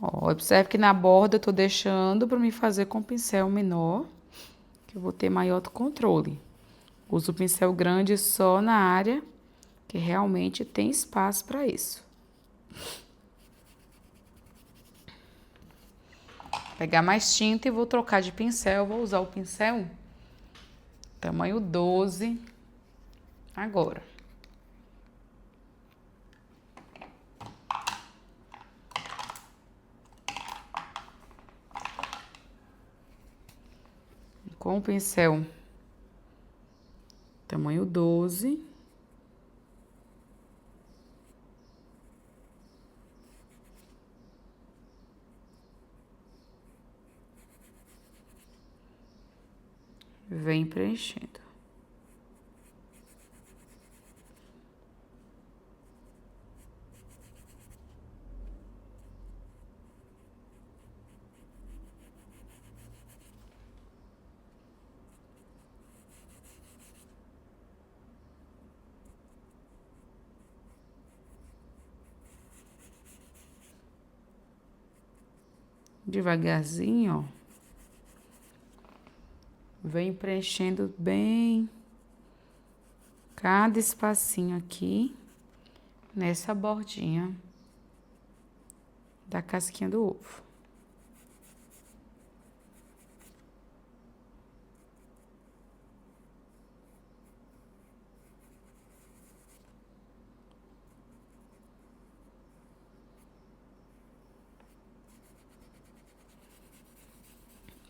[SPEAKER 1] Ó, observe que na borda eu tô deixando para me fazer com pincel menor, que eu vou ter maior controle. Uso o pincel grande só na área que realmente tem espaço para isso. Vou pegar mais tinta e vou trocar de pincel. Vou usar o pincel tamanho 12 agora. Com o pincel tamanho 12. Vem preenchendo. Devagarzinho, ó. Vem preenchendo bem cada espacinho aqui nessa bordinha da casquinha do ovo.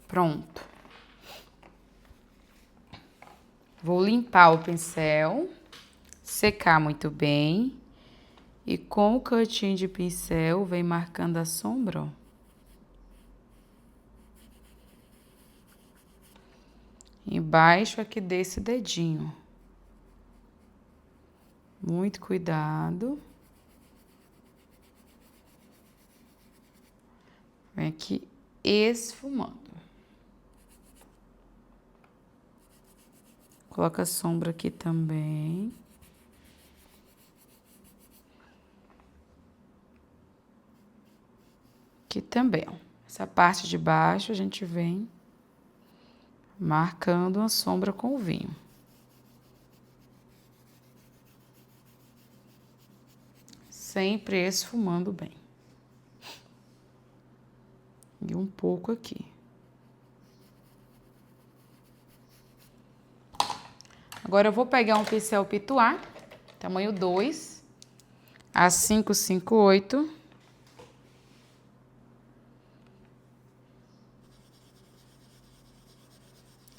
[SPEAKER 1] Pronto. Vou limpar o pincel, secar muito bem e com o cantinho de pincel vem marcando a sombra, ó. Embaixo aqui desse dedinho. Muito cuidado. Vem aqui esfumando. Coloca a sombra aqui também. Aqui também, ó. Essa parte de baixo a gente vem marcando uma sombra com o vinho. Sempre esfumando bem. E um pouco aqui. Agora eu vou pegar um pincel pituá, tamanho 2, a 558.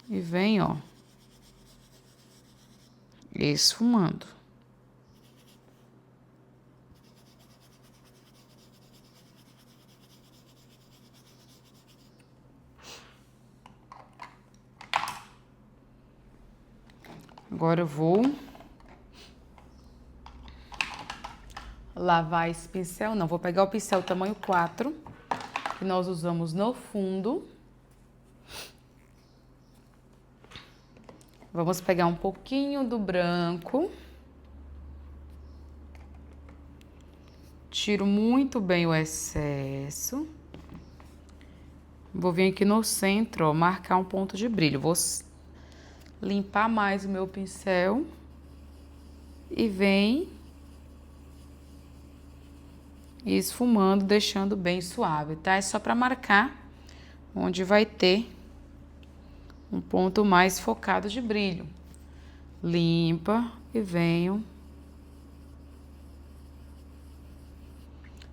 [SPEAKER 1] E vem, ó, esfumando. Agora eu vou lavar esse pincel. Não, vou pegar o pincel tamanho 4, que nós usamos no fundo. Vamos pegar um pouquinho do branco. Tiro muito bem o excesso. Vou vir aqui no centro, ó, marcar um ponto de brilho. Vou limpar mais o meu pincel. E vem esfumando, deixando bem suave, tá? É só para marcar onde vai ter um ponto mais focado de brilho. Limpa e venho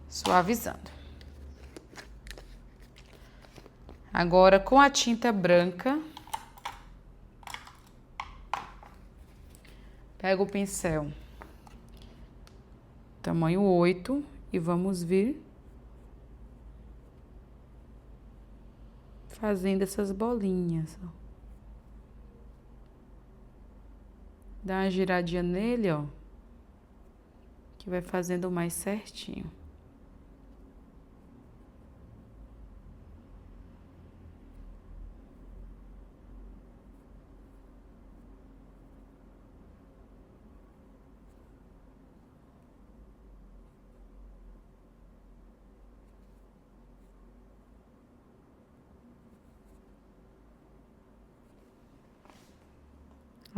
[SPEAKER 1] suavizando. Agora, com a tinta branca, pego o pincel tamanho 8 e vamos vir fazendo essas bolinhas, ó. Dá uma giradinha nele, ó, que vai fazendo mais certinho.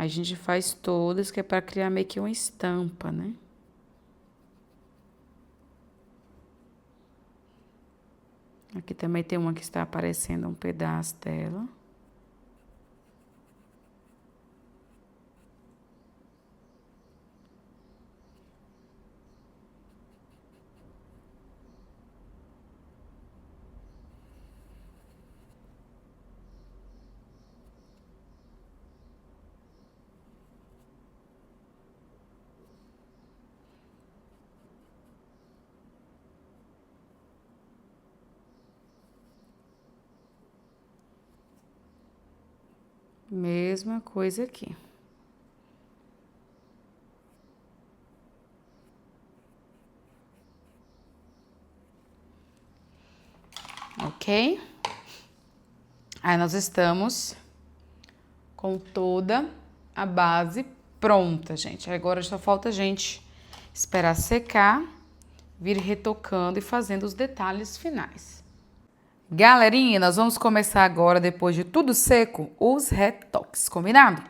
[SPEAKER 1] A gente faz todas, que é para criar meio que uma estampa, né? Aqui também tem uma que está aparecendo um pedaço dela. Mesma coisa aqui. Ok? Aí nós estamos com toda a base pronta, gente. Agora só falta a gente esperar secar, vir retocando e fazendo os detalhes finais. Galerinha, nós vamos começar agora, depois de tudo seco, os retoques, combinado?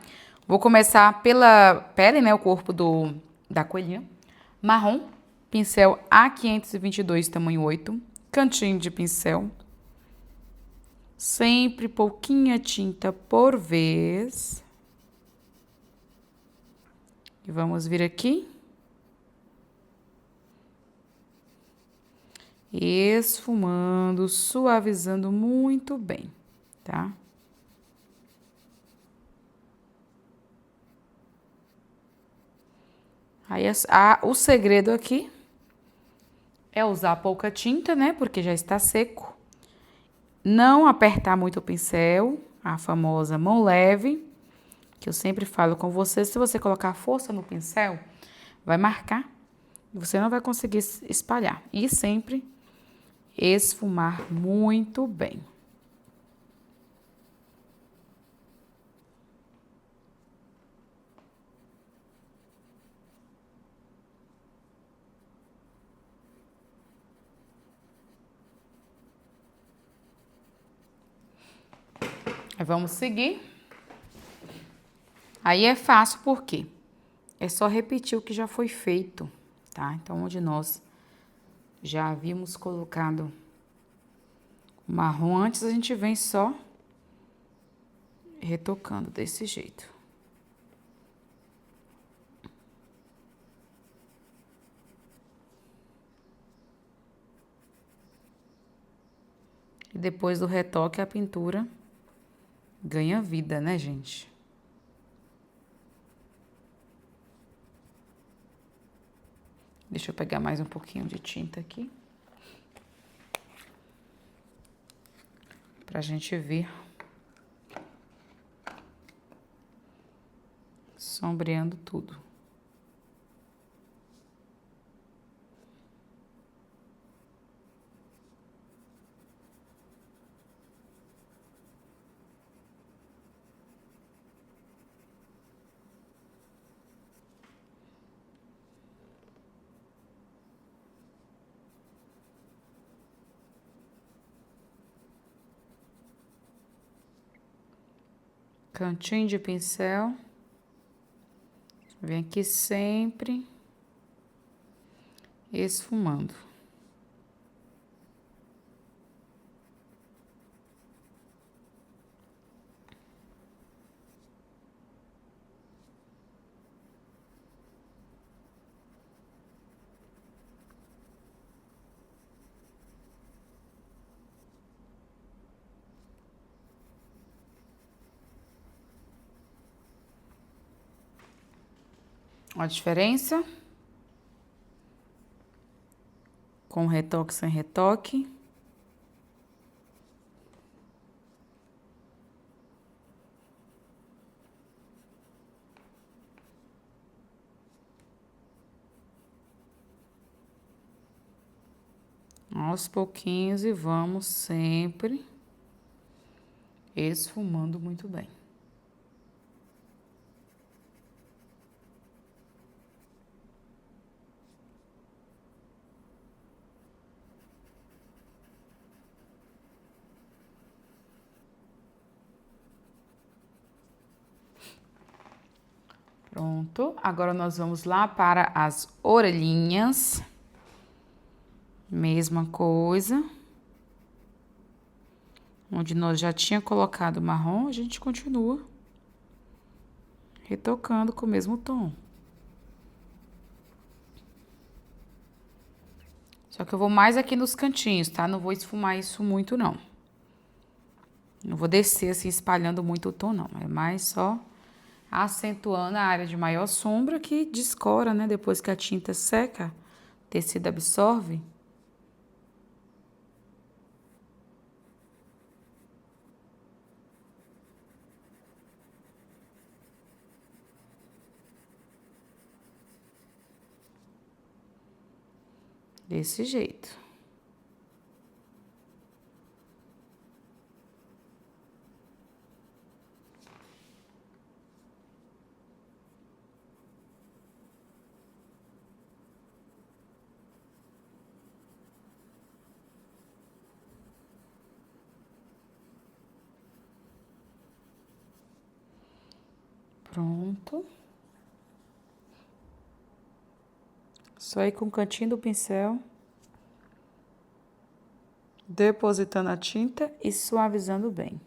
[SPEAKER 1] Vou começar pela pele, né, o corpo da coelhinha. Marrom, pincel A522, tamanho 8, cantinho de pincel. Sempre pouquinha tinta por vez. E vamos vir aqui. Esfumando, suavizando muito bem, tá? Aí o segredo aqui é usar pouca tinta, né? Porque já está seco. Não apertar muito o pincel, a famosa mão leve, que eu sempre falo com você, se você colocar força no pincel, vai marcar e você não vai conseguir espalhar. E sempre esfumar muito bem. Vamos seguir. Aí é fácil porque é só repetir o que já foi feito, tá? Então, onde nós já havíamos colocado o marrom antes, a gente vem só retocando desse jeito. E depois do retoque, a pintura ganha vida, né, gente? Deixa eu pegar mais um pouquinho de tinta aqui. Pra gente ver. Sombreando tudo. Cantinho de pincel. Vem aqui sempre esfumando. Olha a diferença? Com retoque, sem retoque. Aos pouquinhos e vamos sempre esfumando muito bem. Pronto. Agora nós vamos lá para as orelhinhas. Mesma coisa. Onde nós já tinha colocado marrom, a gente continua retocando com o mesmo tom. Só que eu vou mais aqui nos cantinhos, tá? Não vou esfumar isso muito, não. Não vou descer assim, espalhando muito o tom, não. É mais só acentuando a área de maior sombra que descora, né? Depois que a tinta seca, o tecido absorve. Desse jeito. Pronto. Só ir com o cantinho do pincel, depositando a tinta e suavizando bem.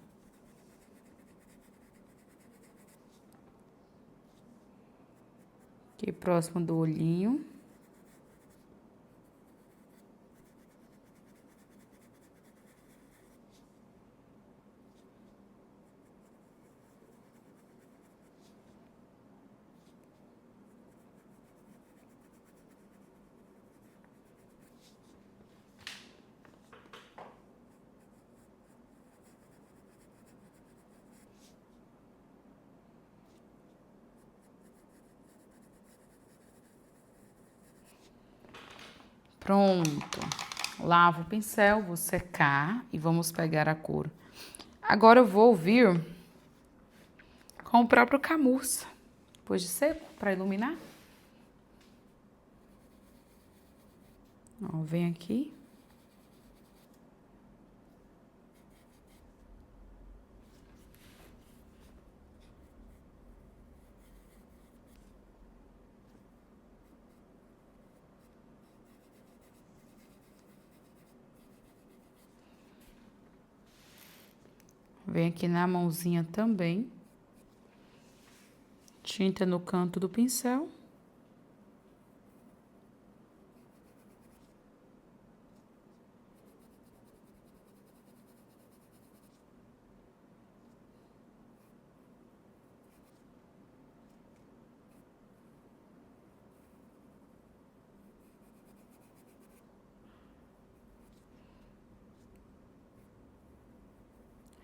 [SPEAKER 1] Aqui próximo do olhinho. Pronto. Lavo o pincel, vou secar e vamos pegar a cor. Agora eu vou vir com o próprio camurça, depois de seco, para iluminar. Ó, vem aqui. Vem aqui na mãozinha também. Tinta no canto do pincel.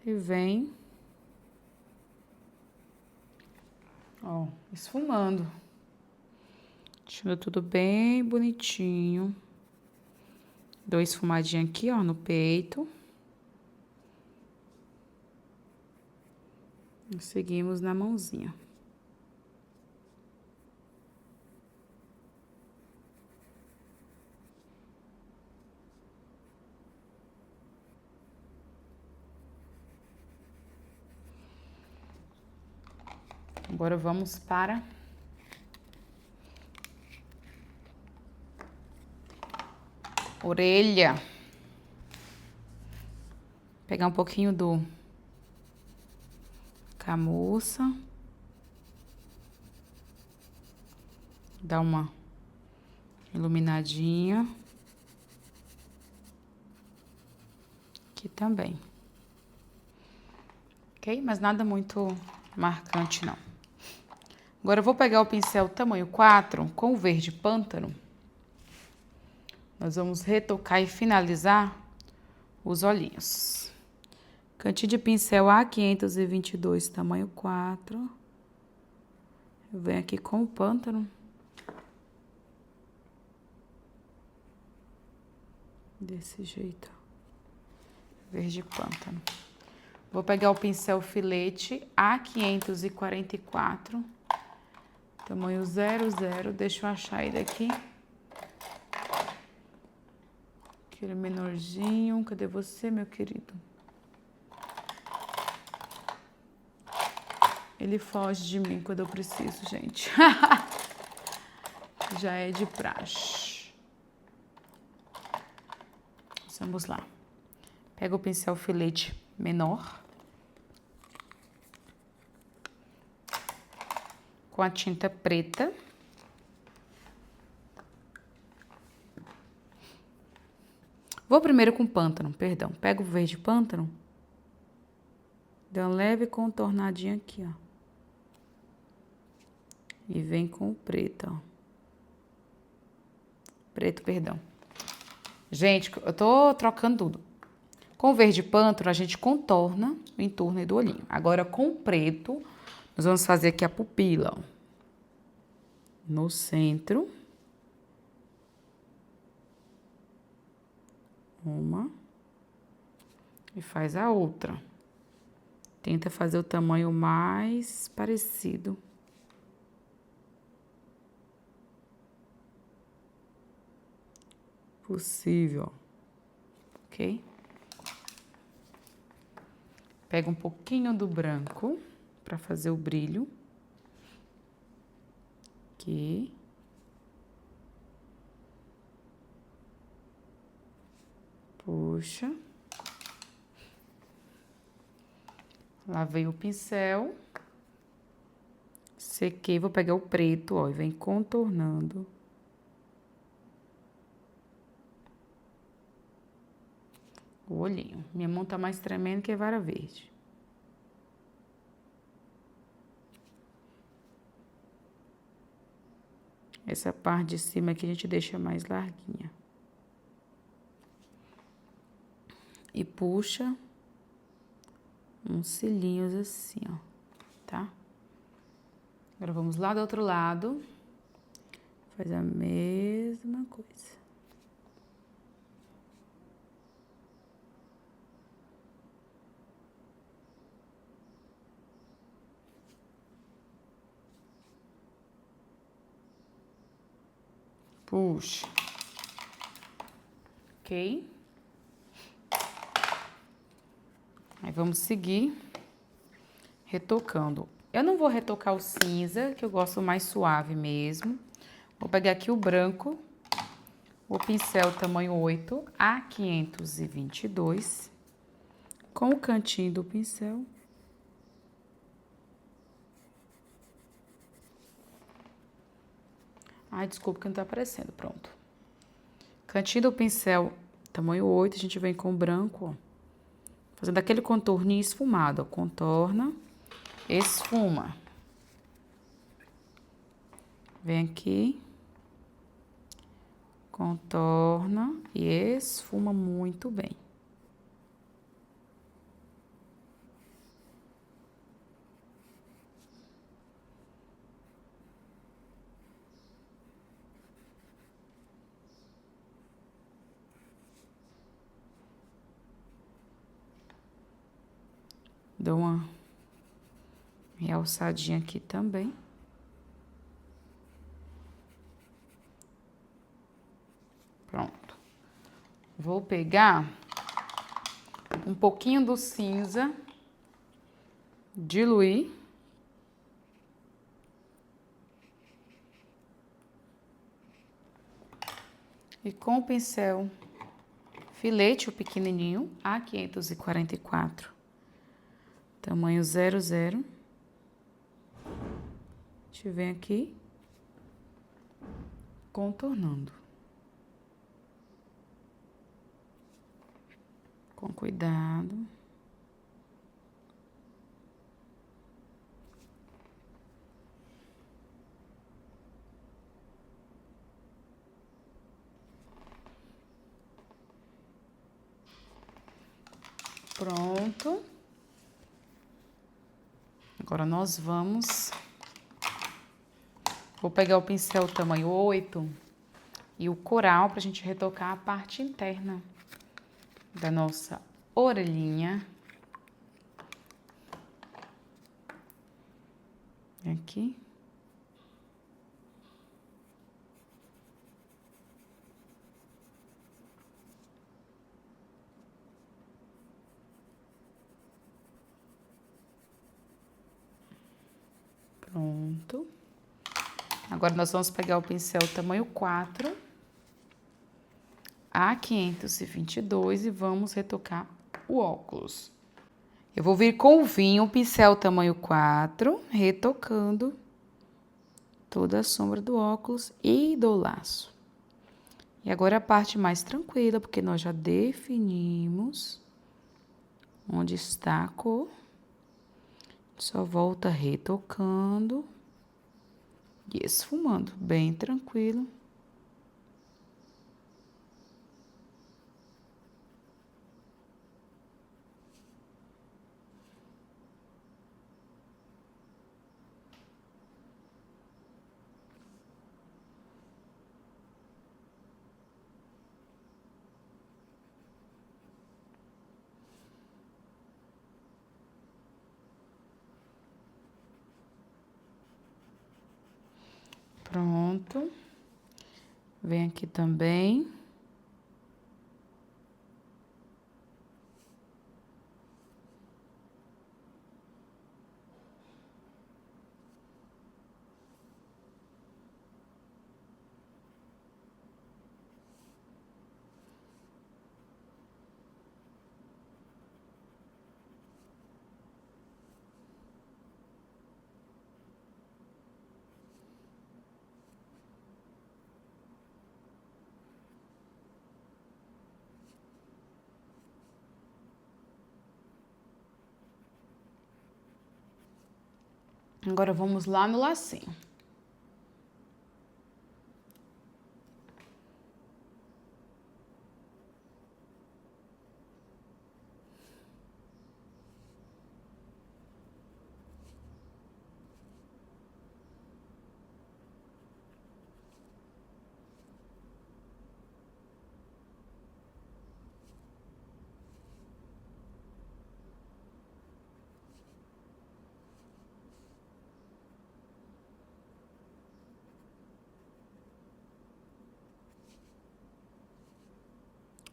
[SPEAKER 1] E vem, ó, esfumando. Deixando tudo bem bonitinho. Dou esfumadinha aqui, ó, no peito. E seguimos na mãozinha. Agora vamos para orelha. Pegar um pouquinho do camurça. Dar uma iluminadinha. Aqui também. Ok? Mas nada muito marcante, não. Agora eu vou pegar o pincel tamanho 4 com o verde pântano. Nós vamos retocar e finalizar os olhinhos. Cantinho de pincel A522, tamanho 4. Eu venho aqui com o pântano. Desse jeito. Verde pântano. Vou pegar o pincel filete A544. Tamanho 00, deixa eu achar ele aqui. Aquele menorzinho, cadê você, meu querido? Ele foge de mim quando eu preciso, gente. Já é de praxe. Vamos lá. Pega o pincel filete menor. Com a tinta preta. Vou primeiro com pântano, perdão. Pega o verde pântano. Dá uma leve contornadinha aqui, ó. E vem com o preto, ó. Preto, perdão. Gente, eu tô trocando tudo. Com o verde pântano, a gente contorna o entorno do olhinho. Agora, com o preto, nós vamos fazer aqui a pupila, ó. No centro. Uma. E faz a outra. Tenta fazer o tamanho mais parecido possível, ok? Pega um pouquinho do branco para fazer o brilho. Aqui. Puxa. Lavei o pincel. Sequei, vou pegar o preto, ó, e vem contornando. O olhinho. Minha mão tá mais tremendo que vara verde. Essa parte de cima aqui a gente deixa mais larguinha. E puxa uns cílinhos assim, ó, tá? Agora vamos lá do outro lado. Faz a mesma coisa. Puxa. Ok? Aí vamos seguir retocando. Eu não vou retocar o cinza, que eu gosto mais suave mesmo. Vou pegar aqui o branco, o pincel tamanho 8 a 522, com o cantinho do pincel. Ai, desculpa que não tá aparecendo, pronto. Cantinho do pincel tamanho 8, a gente vem com o branco, ó. Fazendo aquele contorninho esfumado, ó. Contorna, esfuma. Vem aqui. Contorna e esfuma muito bem. Dou uma realçadinha aqui também. Pronto. Vou pegar um pouquinho do cinza, diluir. E com o pincel filete, o pequenininho, A544, tamanho 00. A gente vem aqui contornando. Com cuidado. Pronto. Agora nós vamos... Vou pegar o pincel tamanho 8 e o coral pra gente retocar a parte interna da nossa orelhinha. Aqui. Pronto. Agora, nós vamos pegar o pincel tamanho 4, A522 e vamos retocar o óculos. Eu vou vir com o vinho, o pincel tamanho 4, retocando toda a sombra do óculos e do laço. E agora a parte mais tranquila, porque nós já definimos onde está a cor. Só volta retocando e esfumando, bem tranquilo. Pronto. Vem aqui também. Agora, vamos lá no lacinho.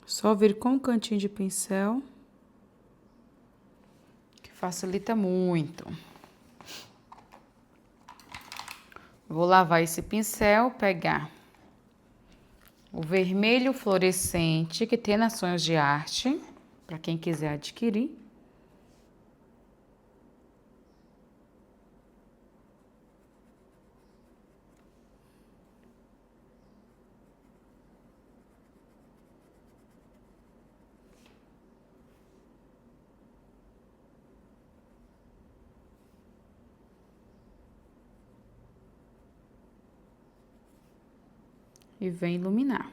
[SPEAKER 1] Só vir com o cantinho de pincel, que facilita muito. Vou lavar esse pincel, pegar o vermelho fluorescente, que tem nas Sonhos de Arte, para quem quiser adquirir. E vem iluminar.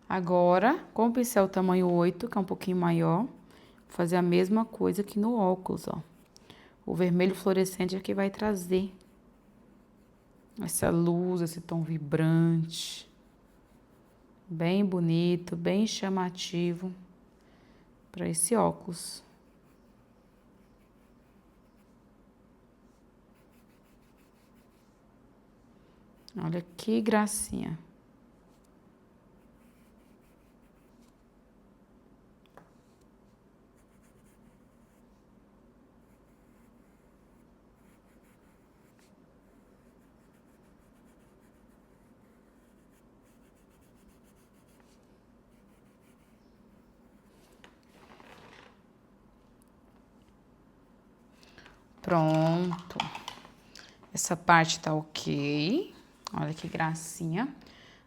[SPEAKER 1] Agora, com o pincel tamanho 8, que é um pouquinho maior, vou fazer a mesma coisa aqui no óculos, ó. O vermelho fluorescente é que vai trazer essa luz, esse tom vibrante, bem bonito, bem chamativo para esse óculos. Olha que gracinha. Pronto. Essa parte tá ok. Olha que gracinha.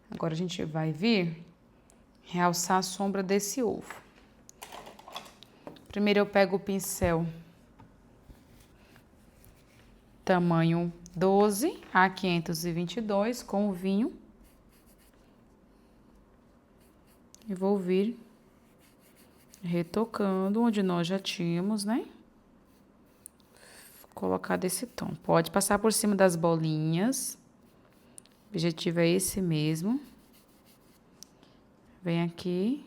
[SPEAKER 1] Agora a gente vai vir realçar a sombra desse ovo. Primeiro eu pego o pincel tamanho 12, A522, com o vinho. E vou vir retocando onde nós já tínhamos, né? Colocar desse tom. Pode passar por cima das bolinhas. O objetivo é esse mesmo. Vem aqui.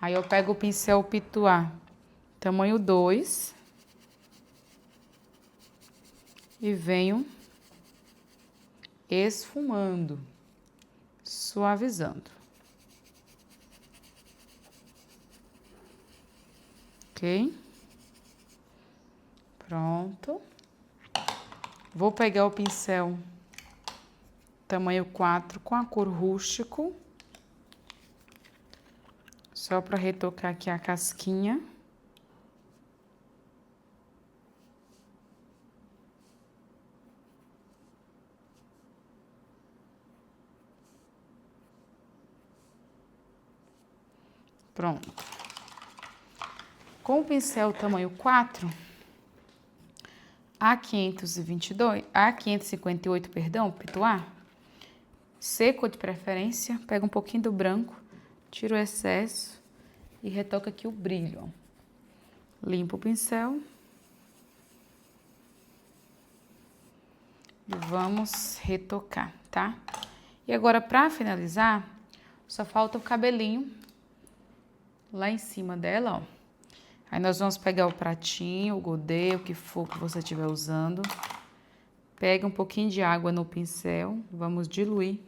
[SPEAKER 1] Aí eu pego o pincel Pituá, tamanho 2. E venho esfumando, suavizando. Ok? Pronto. Vou pegar o pincel tamanho 4 com a cor rústico. Só para retocar aqui a casquinha. Pronto. Com o pincel tamanho 4, A558, perdão, Pituá, seco de preferência, pega um pouquinho do branco, tira o excesso e retoca aqui o brilho. Limpa o pincel. E vamos retocar, tá? E agora, para finalizar, só falta o cabelinho lá em cima dela, ó. Aí nós vamos pegar o pratinho, o godê, o que for que você estiver usando. Pega um pouquinho de água no pincel, vamos diluir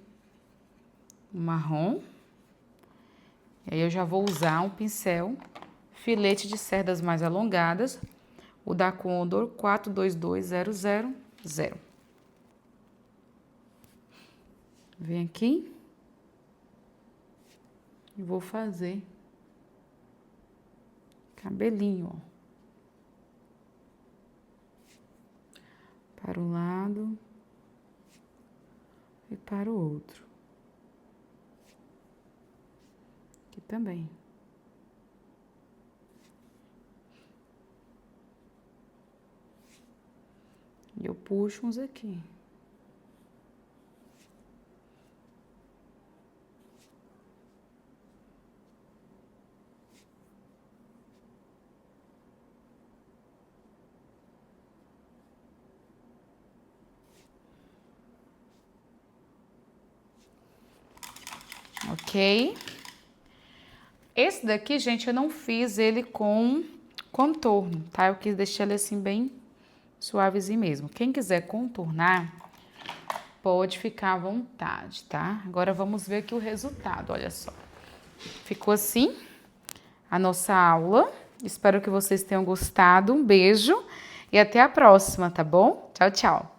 [SPEAKER 1] o marrom. E aí eu já vou usar um pincel filete de cerdas mais alongadas, o da Condor 422000. Vem aqui e vou fazer cabelinho, ó. Para um lado e para o outro. Aqui também. E eu puxo uns aqui. Ok? Esse daqui, gente, eu não fiz ele com contorno, tá? Eu quis deixar ele assim bem suavezinho mesmo. Quem quiser contornar, pode ficar à vontade, tá? Agora vamos ver aqui o resultado, olha só. Ficou assim a nossa aula. Espero que vocês tenham gostado. Um beijo e até a próxima, tá bom? Tchau, tchau!